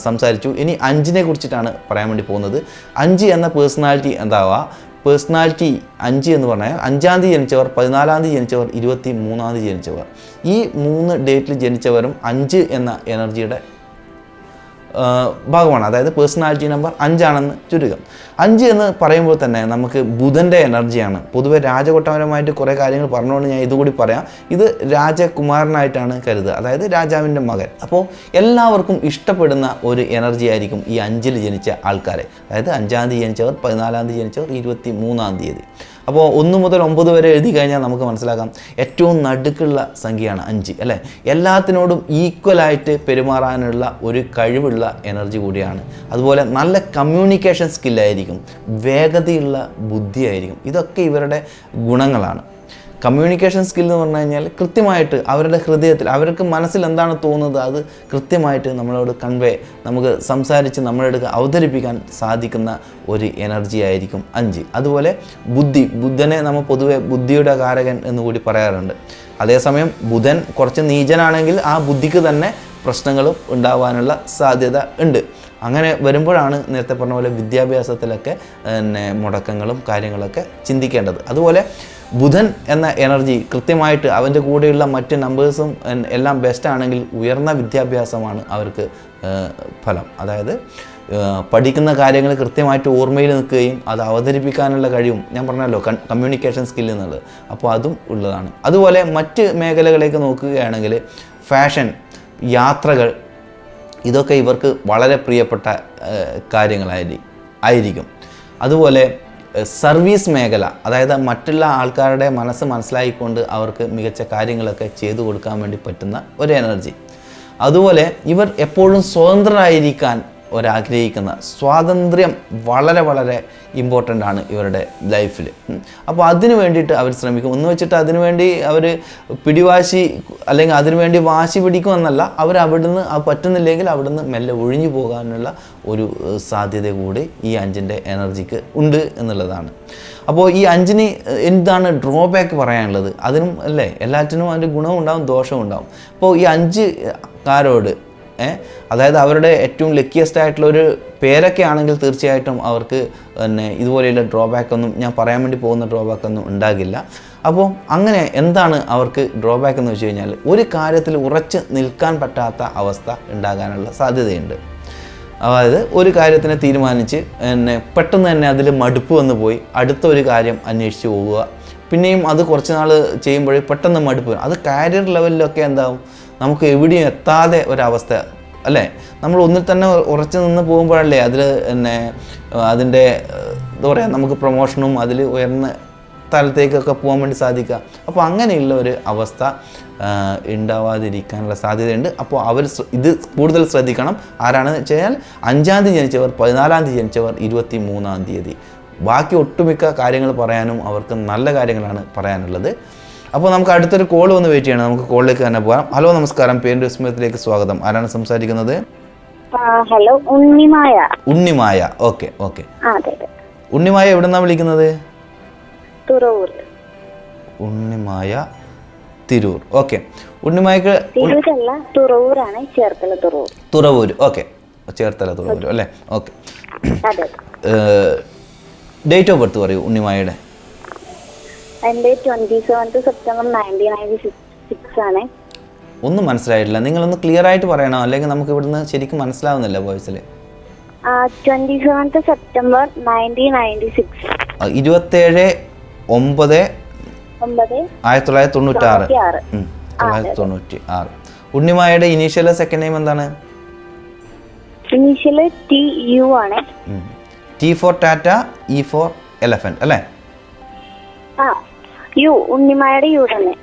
സംസാരിച്ചു. ഇനി 5നെ കുറിച്ചിട്ടാണ് പറയാൻ വേണ്ടി പോകുന്നത്. 5 എന്ന പേഴ്സണാലിറ്റി എന്താവുക? പേഴ്സണാലിറ്റി 5 എന്ന് പറഞ്ഞാൽ 5-ാം തീയതി ജനിച്ചവർ, 14-ാം തീയതി ജനിച്ചവർ, 23-ാം തീയതി ജനിച്ചവർ. ഈ 3 ഡേറ്റിൽ ജനിച്ചവരും 5 എന്ന എനർജിയുടെ ഭാഗമാണ്. അതായത് പേഴ്സണാലിറ്റി നമ്പർ 5 ആണെന്ന് ചുരുക്കം. 5 എന്ന് പറയുമ്പോൾ തന്നെ നമുക്ക് ബുധൻ്റെ എനർജിയാണ്. പൊതുവെ രാജകൊട്ടാരമായിട്ട് കുറേ കാര്യങ്ങൾ പറഞ്ഞുകൊണ്ട് ഞാൻ ഇതുകൂടി പറയാം. ഇത് രാജകുമാരനായിട്ടാണ് കരുതുക, അതായത് രാജാവിൻ്റെ മകൻ. അപ്പോൾ എല്ലാവർക്കും ഇഷ്ടപ്പെടുന്ന ഒരു എനർജി ആയിരിക്കും ഈ 5-ൽ ജനിച്ച ആൾക്കാരെ. അതായത് 5-ാം തീയതി ജനിച്ചവർ, 14-ാം തീയതി ജനിച്ചവർ, 23-ാം തീയതി. അപ്പോൾ 1 മുതൽ 9 വരെ എഴുതി കഴിഞ്ഞാൽ നമുക്ക് മനസ്സിലാക്കാം ഏറ്റവും നടുക്കുള്ള സംഖ്യയാണ് 5 അല്ലേ. എല്ലാത്തിനോടും ഈക്വലായിട്ട് പെരുമാറാനുള്ള ഒരു കഴിവുള്ള എനർജി കൂടിയാണ്. അതുപോലെ നല്ല കമ്മ്യൂണിക്കേഷൻ സ്കില്ലായിരിക്കും, വേഗതയുള്ള ബുദ്ധിയായിരിക്കും. ഇതൊക്കെ ഇവരുടെ ഗുണങ്ങളാണ്. കമ്മ്യൂണിക്കേഷൻ സ്കിൽ എന്ന് പറഞ്ഞു കഴിഞ്ഞാൽ കൃത്യമായിട്ട് അവരുടെ ഹൃദയത്തിൽ അവർക്ക് മനസ്സിൽ എന്താണ് തോന്നുന്നത് അത് കൃത്യമായിട്ട് നമ്മളോട് നമുക്ക് സംസാരിച്ച് നമ്മളെടുത്ത് അവതരിപ്പിക്കാൻ സാധിക്കുന്ന ഒരു എനർജി ആയിരിക്കും 5. അതുപോലെ ബുധനെ നമ്മൾ പൊതുവെ ബുദ്ധിയുടെ കാരകൻ എന്ന് കൂടി പറയാറുണ്ട്. അതേസമയം ബുധൻ കുറച്ച് നീചനാണെങ്കിൽ ആ ബുദ്ധിക്ക് തന്നെ പ്രശ്നങ്ങളും ഉണ്ടാവാനുള്ള സാധ്യത ഉണ്ട്. അങ്ങനെ വരുമ്പോഴാണ് നേരത്തെ പറഞ്ഞ പോലെ വിദ്യാഭ്യാസത്തിലൊക്കെ മുടക്കങ്ങളും കാര്യങ്ങളൊക്കെ ചിന്തിക്കേണ്ടത്. അതുപോലെ ബുധൻ എന്ന എനർജി കൃത്യമായിട്ട് അവൻ്റെ കൂടെയുള്ള മറ്റ് നമ്പേഴ്സും എല്ലാം ബെസ്റ്റ് ആണെങ്കിൽ ഉയർന്ന വിദ്യാഭ്യാസമാണ് അവർക്ക് ഫലം. അതായത് പഠിക്കുന്ന കാര്യങ്ങൾ കൃത്യമായിട്ട് ഓർമ്മയിൽ നിൽക്കുകയും അത് അവതരിപ്പിക്കാനുള്ള കഴിവും ഞാൻ പറഞ്ഞല്ലോ കമ്മ്യൂണിക്കേഷൻ സ്കിൽ എന്നുള്ളത്, അപ്പോൾ അതും ഉള്ളതാണ്. അതുപോലെ മറ്റ് മേഖലകളിലേക്ക് നോക്കുകയാണെങ്കിൽ ഫാഷൻ, യാത്രകൾ, ഇതൊക്കെ ഇവർക്ക് വളരെ പ്രിയപ്പെട്ട കാര്യങ്ങളായിരിക്കും. അതുപോലെ സർവീസ് മേഖല, അതായത് മറ്റുള്ള ആൾക്കാരുടെ മനസ്സ് മനസ്സിലാക്കിക്കൊണ്ട് അവർക്ക് മികച്ച കാര്യങ്ങളൊക്കെ ചെയ്തു കൊടുക്കാൻ വേണ്ടി പറ്റുന്ന ഒരു എനർജി. അതുപോലെ ഇവർ എപ്പോഴും സ്വതന്ത്രരായിരിക്കാൻ ഒരാഗ്രഹിക്കുന്ന സ്വാതന്ത്ര്യം വളരെ വളരെ ഇമ്പോർട്ടൻ്റ് ആണ് ഇവരുടെ ലൈഫിൽ. അപ്പോൾ അതിനു വേണ്ടിയിട്ട് അവർ ശ്രമിക്കും. ഒന്ന് വെച്ചിട്ട് അതിനുവേണ്ടി അവർ പിടിവാശി അല്ലെങ്കിൽ അതിനുവേണ്ടി വാശി പിടിക്കുമെന്നല്ല, അവർ അവിടുന്ന് പറ്റുന്നില്ലെങ്കിൽ അവിടുന്ന് മെല്ലെ ഒഴിഞ്ഞു പോകാനുള്ള ഒരു സാധ്യത കൂടി ഈ 5ൻ്റെ എനർജിക്ക് ഉണ്ട് എന്നുള്ളതാണ്. അപ്പോൾ ഈ 5-ന് എന്താണ് ഡ്രോബാക്ക് പറയാനുള്ളത്? അതിനും അല്ലേ, എല്ലാറ്റിനും അതിൻ്റെ ഗുണവും ഉണ്ടാവും ദോഷവും ഉണ്ടാവും. അപ്പോൾ ഈ 5കാരോട് അതായത് അവരുടെ ഏറ്റവും ലക്കിയസ്റ്റ് ആയിട്ടുള്ളൊരു പേരൊക്കെ ആണെങ്കിൽ തീർച്ചയായിട്ടും അവർക്ക് ഇതുപോലെയുള്ള ഡ്രോബാക്കൊന്നും ഞാൻ പറയാൻ വേണ്ടി പോകുന്ന ഡ്രോബാക്കൊന്നും ഉണ്ടാകില്ല. അപ്പോൾ അങ്ങനെ എന്താണ് അവർക്ക് ഡ്രോബാക്ക് എന്ന് വെച്ച് കഴിഞ്ഞാൽ ഒരു കാര്യത്തിൽ ഉറച്ച് നിൽക്കാൻ പറ്റാത്ത അവസ്ഥ ഉണ്ടാകാനുള്ള സാധ്യതയുണ്ട്. അതായത് ഒരു കാര്യത്തിനെ തീരുമാനിച്ച് പെട്ടെന്ന് തന്നെ അതിൽ മടുപ്പ് വന്നു പോയി അടുത്തൊരു കാര്യം അന്വേഷിച്ച് പോവുക. പിന്നെയും അത് കുറച്ച് നാൾ ചെയ്യുമ്പോഴേ പെട്ടെന്ന് മടുപ്പ് വരും. അത് കരിയർ ലെവലിലൊക്കെ എന്താവും, നമുക്ക് എവിടെയും എത്താതെ ഒരവസ്ഥ അല്ലേ. നമ്മൾ ഒന്നിൽ തന്നെ ഉറച്ചു നിന്ന് പോകുമ്പോഴല്ലേ അതിൽ അതിൻ്റെ എന്താ പറയുക, നമുക്ക് പ്രൊമോഷനും അതിൽ ഉയർന്ന തലത്തേക്കൊക്കെ പോകാൻ വേണ്ടി സാധിക്കുക. അപ്പോൾ അങ്ങനെയുള്ള ഒരു അവസ്ഥ ഉണ്ടാവാതിരിക്കാനുള്ള സാധ്യതയുണ്ട്. അപ്പോൾ അവർ ഇത് കൂടുതൽ ശ്രദ്ധിക്കണം. ആരാണെന്ന് വെച്ച് കഴിഞ്ഞാൽ 5-ാം തീയതി ജനിച്ചവർ, 14-ാം തീയതി ജനിച്ചവർ, 23-ാം തീയതി. ബാക്കി ഒട്ടുമിക്ക കാര്യങ്ങൾ പറയാനും അവർക്ക് നല്ല കാര്യങ്ങളാണ് പറയാനുള്ളത്. അപ്പോൾ നമുക്ക് അടുത്തൊരു കോൾ വന്ന് വെയിറ്റ് ചെയ്യണം. നമുക്ക് കോളിലേക്ക് തന്നെ പോകാം. ഹലോ, നമസ്കാരം. പേരിൻ്റെ വിസ്മയത്തിലേക്ക് സ്വാഗതം. ആരാണ് സംസാരിക്കുന്നത്? ഹലോ, ഉണ്ണിമായ. ഉണ്ണിമായ, ഓക്കെ. ഉണ്ണിമായ എവിടെ നിന്നാണ് വിളിക്കുന്നത്? തുറവൂർ. ഉണ്ണിമായ, തിരൂർ. ഓക്കെ. ഉണ്ണിമായക്ക് തുറവൂരാണ്, ചേർത്തല തുറവൂർ. തുറവൂർ. ഓക്കെ. ചേർത്തല തുറവൂർ അല്ലേ? ഓക്കെ. അതെ. ഡേറ്റ് ഓഫ് ബർത്ത് പറയൂ ഉണ്ണിമായയുടെ. എൻ്റെ 27th September 1996 ആണ്. ഒന്നും മനസ്സിലായിട്ടില്ല, നിങ്ങളൊന്ന് ക്ലിയർ ആയിട്ട് പറയണോ, അല്ലെങ്കിൽ നമുക്ക് ഇവിടുന്ന് ശരിക്കും മനസ്സിലാവുന്നില്ല വോയിസിൽ. 27th September 1996. 27/9/1996. 1996. ഉണ്ണിമായയുടെ ഇനീഷ്യൽ സെക്കൻഡ് നെയിം എന്താണ്? ഇനീഷ്യൽ TU ആണ്. T for Tata, E for elephant അല്ലേ? യു, ഉണ്ണിമായയുടെ യു തന്നെ.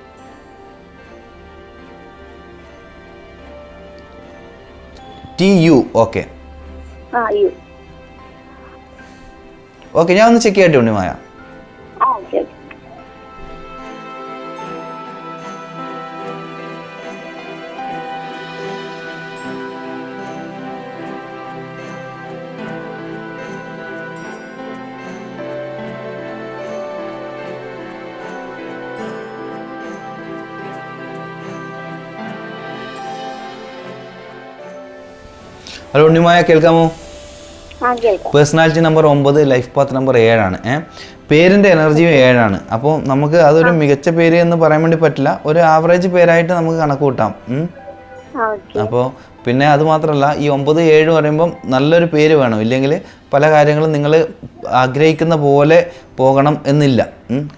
TU. Okay U. ഓക്കെ, ഞാൻ ഒന്ന് ചെക്ക് ചെയ്യട്ടെ ഉണ്ണിമായ. ഓക്കെ. ഹലോ ഉണ്ണിമായ, കേൾക്കാമോ? കേൾക്കാം. Personality number 9, life path number 7 ആണ്. പേരിൻ്റെ എനർജിയും 7 ആണ്. അപ്പോൾ നമുക്ക് അതൊരു മികച്ച പേര് എന്ന് പറയാൻ വേണ്ടി പറ്റില്ല, ഒരു ആവറേജ് പേരായിട്ട് നമുക്ക് കണക്ക് കൂട്ടാം. അപ്പോൾ പിന്നെ അതുമാത്രമല്ല, ഈ 9, 7 പറയുമ്പം നല്ലൊരു പേര് വേണം, ഇല്ലെങ്കിൽ പല കാര്യങ്ങളും നിങ്ങൾ ആഗ്രഹിക്കുന്ന പോലെ പോകണം എന്നില്ല.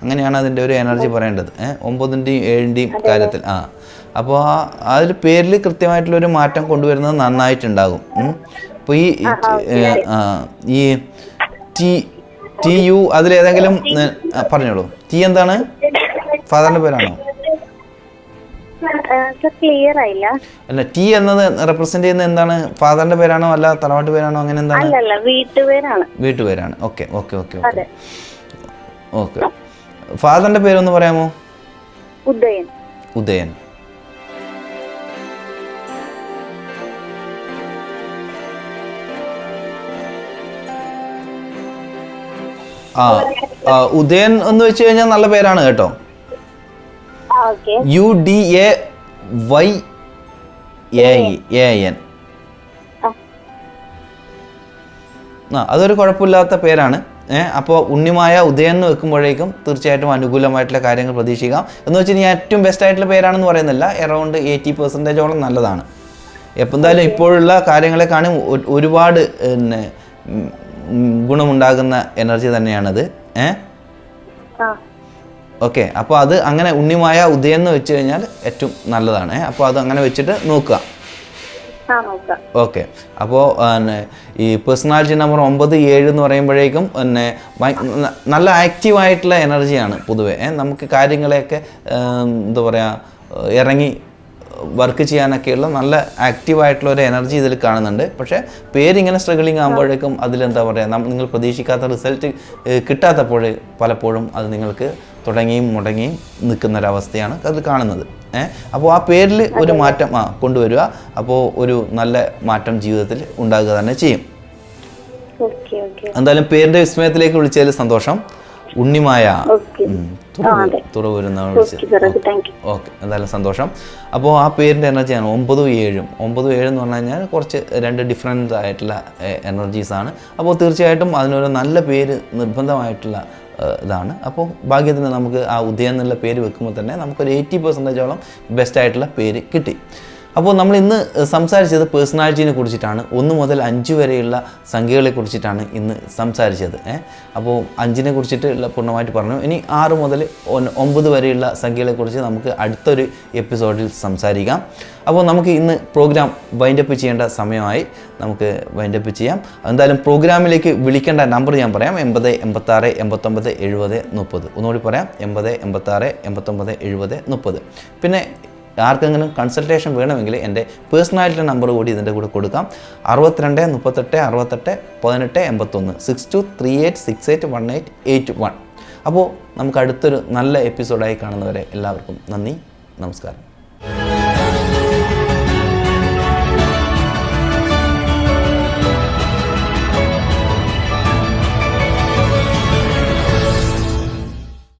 അങ്ങനെയാണ് അതിൻ്റെ ഒരു എനർജി പറയേണ്ടത് 9ൻ്റെയും 7ൻ്റെയും കാര്യത്തിൽ. അപ്പോൾ ആ ഒരു പേരിൽ കൃത്യമായിട്ടുള്ളൊരു മാറ്റം കൊണ്ടുവരുന്നത് നന്നായിട്ടുണ്ടാകും. അപ്പോൾ ഈ TU അതിലേതെങ്കിലും പറഞ്ഞോളൂ. T എന്താണ്? ഫാദറിൻ്റെ പേരാണോ? ക്ലിയർ ആയില്ല. അല്ല, T എന്നത് റെപ്രസെന്റ് ചെയ്യുന്ന എന്താണ്? ഫാദറിന്റെ പേരാണോ അല്ല തറവാട്ട് പേരാണോ, അങ്ങനെ എന്താണ്? വീട്ടുപേരാണ്. വീട്ടുപേരാണ്. Okay okay okay okay okay. ഫാദറിന്റെ പേരൊന്ന് പറയാമോ? ഉദയൻ. ഉദയൻ. ഉദയൻ എന്ന് വെച്ച് കഴിഞ്ഞാൽ നല്ല പേരാണ് കേട്ടോ. UDAYAN. അതൊരു കുഴപ്പമില്ലാത്ത പേരാണ്. അപ്പോൾ ഉണ്ണിമായ ഉദയൻ എന്ന് വെക്കുമ്പോഴേക്കും തീർച്ചയായിട്ടും അനുകൂലമായിട്ടുള്ള കാര്യങ്ങൾ പ്രതീക്ഷിക്കാം. എന്ന് വെച്ച് കഴിഞ്ഞാൽ ഏറ്റവും ബെസ്റ്റ് ആയിട്ടുള്ള പേരാണെന്ന് പറയുന്നില്ല, അറൗണ്ട് 80% നല്ലതാണ്. എന്തായാലും ഇപ്പോഴുള്ള കാര്യങ്ങളെ കാണും ഒരുപാട് പിന്നെ ഗുണമുണ്ടാകുന്ന എനർജി തന്നെയാണത്. ഓക്കെ, അപ്പോൾ അത് അങ്ങനെ ഉണ്ണിമായ ഉദയൻ എന്ന് വെച്ച് കഴിഞ്ഞാൽ ഏറ്റവും നല്ലതാണ്. അപ്പോൾ അത് അങ്ങനെ വെച്ചിട്ട് നോക്കുക. ഓക്കെ. അപ്പോൾ ഈ പേഴ്സണാലിറ്റി നമ്പർ 9, 7 എന്ന് പറയുമ്പോഴേക്കും പിന്നെ നല്ല ആക്റ്റീവായിട്ടുള്ള എനർജിയാണ് പൊതുവെ. നമുക്ക് കാര്യങ്ങളെയൊക്കെ എന്താ പറയുക, ഇറങ്ങി വർക്ക് ചെയ്യാനൊക്കെയുള്ള നല്ല ആക്റ്റീവായിട്ടുള്ള ഒരു എനർജി ഇതിൽ കാണുന്നുണ്ട്. പക്ഷേ പേരിങ്ങനെ സ്ട്രഗിളിങ് ആകുമ്പോഴേക്കും അതിലെന്താ പറയുക, നിങ്ങൾ പ്രതീക്ഷിക്കാത്ത റിസൾട്ട് കിട്ടാത്തപ്പോൾ പലപ്പോഴും അത് നിങ്ങൾക്ക് തുടങ്ങിയും മുടങ്ങിയും നിൽക്കുന്നൊരവസ്ഥയാണ് അത് കാണുന്നത്. അപ്പോൾ ആ പേരിൽ ഒരു മാറ്റം കൊണ്ടുവരിക. അപ്പോൾ ഒരു നല്ല മാറ്റം ജീവിതത്തിൽ ഉണ്ടാകുക തന്നെ ചെയ്യും. എന്തായാലും പേരിൻ്റെ വിസ്മയത്തിലേക്ക് വിളിച്ചതിൽ സന്തോഷം. ഉണ്ണിമായ തുറവൂരുന്നാണ് വിളിച്ചത്. ഓക്കെ, എന്തായാലും സന്തോഷം. അപ്പോൾ ആ പേരിൻ്റെ എനർജിയാണ് 9, 7. 9, 7 എന്ന് പറഞ്ഞു കഴിഞ്ഞാൽ കുറച്ച് 2 ഡിഫറെൻ്റ് ആയിട്ടുള്ള എനർജീസാണ്. അപ്പോൾ തീർച്ചയായിട്ടും അതിനൊരു നല്ല പേര് നിർബന്ധമായിട്ടുള്ള ഇതാണ്. അപ്പോൾ ഭാഗ്യത്തിന് നമുക്ക് ആ ഉദയൻ എന്നുള്ള പേര് വെക്കുമ്പോൾ തന്നെ നമുക്കൊരു 80% ബെസ്റ്റ് ആയിട്ടുള്ള പേര് കിട്ടി. അപ്പോൾ നമ്മൾ ഇന്ന് സംസാരിച്ചത് പേഴ്സണാലിറ്റീനെ കുറിച്ചിട്ടാണ്. 1 മുതൽ 5 വരെയുള്ള സംഖ്യകളെ കുറിച്ചിട്ടാണ് ഇന്ന് സംസാരിച്ചത്. അപ്പോൾ 5നെ കുറിച്ചിട്ട് പൂർണ്ണമായിട്ട് പറഞ്ഞു. ഇനി 6 മുതൽ 9 വരെയുള്ള സംഖ്യകളെക്കുറിച്ച് നമുക്ക് അടുത്തൊരു എപ്പിസോഡിൽ സംസാരിക്കാം. അപ്പോൾ നമുക്ക് ഇന്ന് പ്രോഗ്രാം വൈൻഡപ്പ് ചെയ്യേണ്ട സമയമായി. നമുക്ക് വൈൻഡപ്പ് ചെയ്യാം. എന്തായാലും പ്രോഗ്രാമിലേക്ക് വിളിക്കേണ്ട നമ്പർ ഞാൻ പറയാം: 80 86 89 70 30. ഒന്നുകൂടി പറയാം: 80 86 89 70 30. പിന്നെ ആർക്കെങ്കിലും കൺസൾട്ടേഷൻ വേണമെങ്കിൽ എൻ്റെ പേഴ്സണാലിറ്റി നമ്പർ കൂടി ഇതിൻ്റെ കൂടെ കൊടുക്കാം: 62 38 68 18 81 6238681881. അപ്പോൾ നമുക്ക് അടുത്തൊരു നല്ല എപ്പിസോഡായി കാണുന്നവരെ എല്ലാവർക്കും നന്ദി, നമസ്കാരം.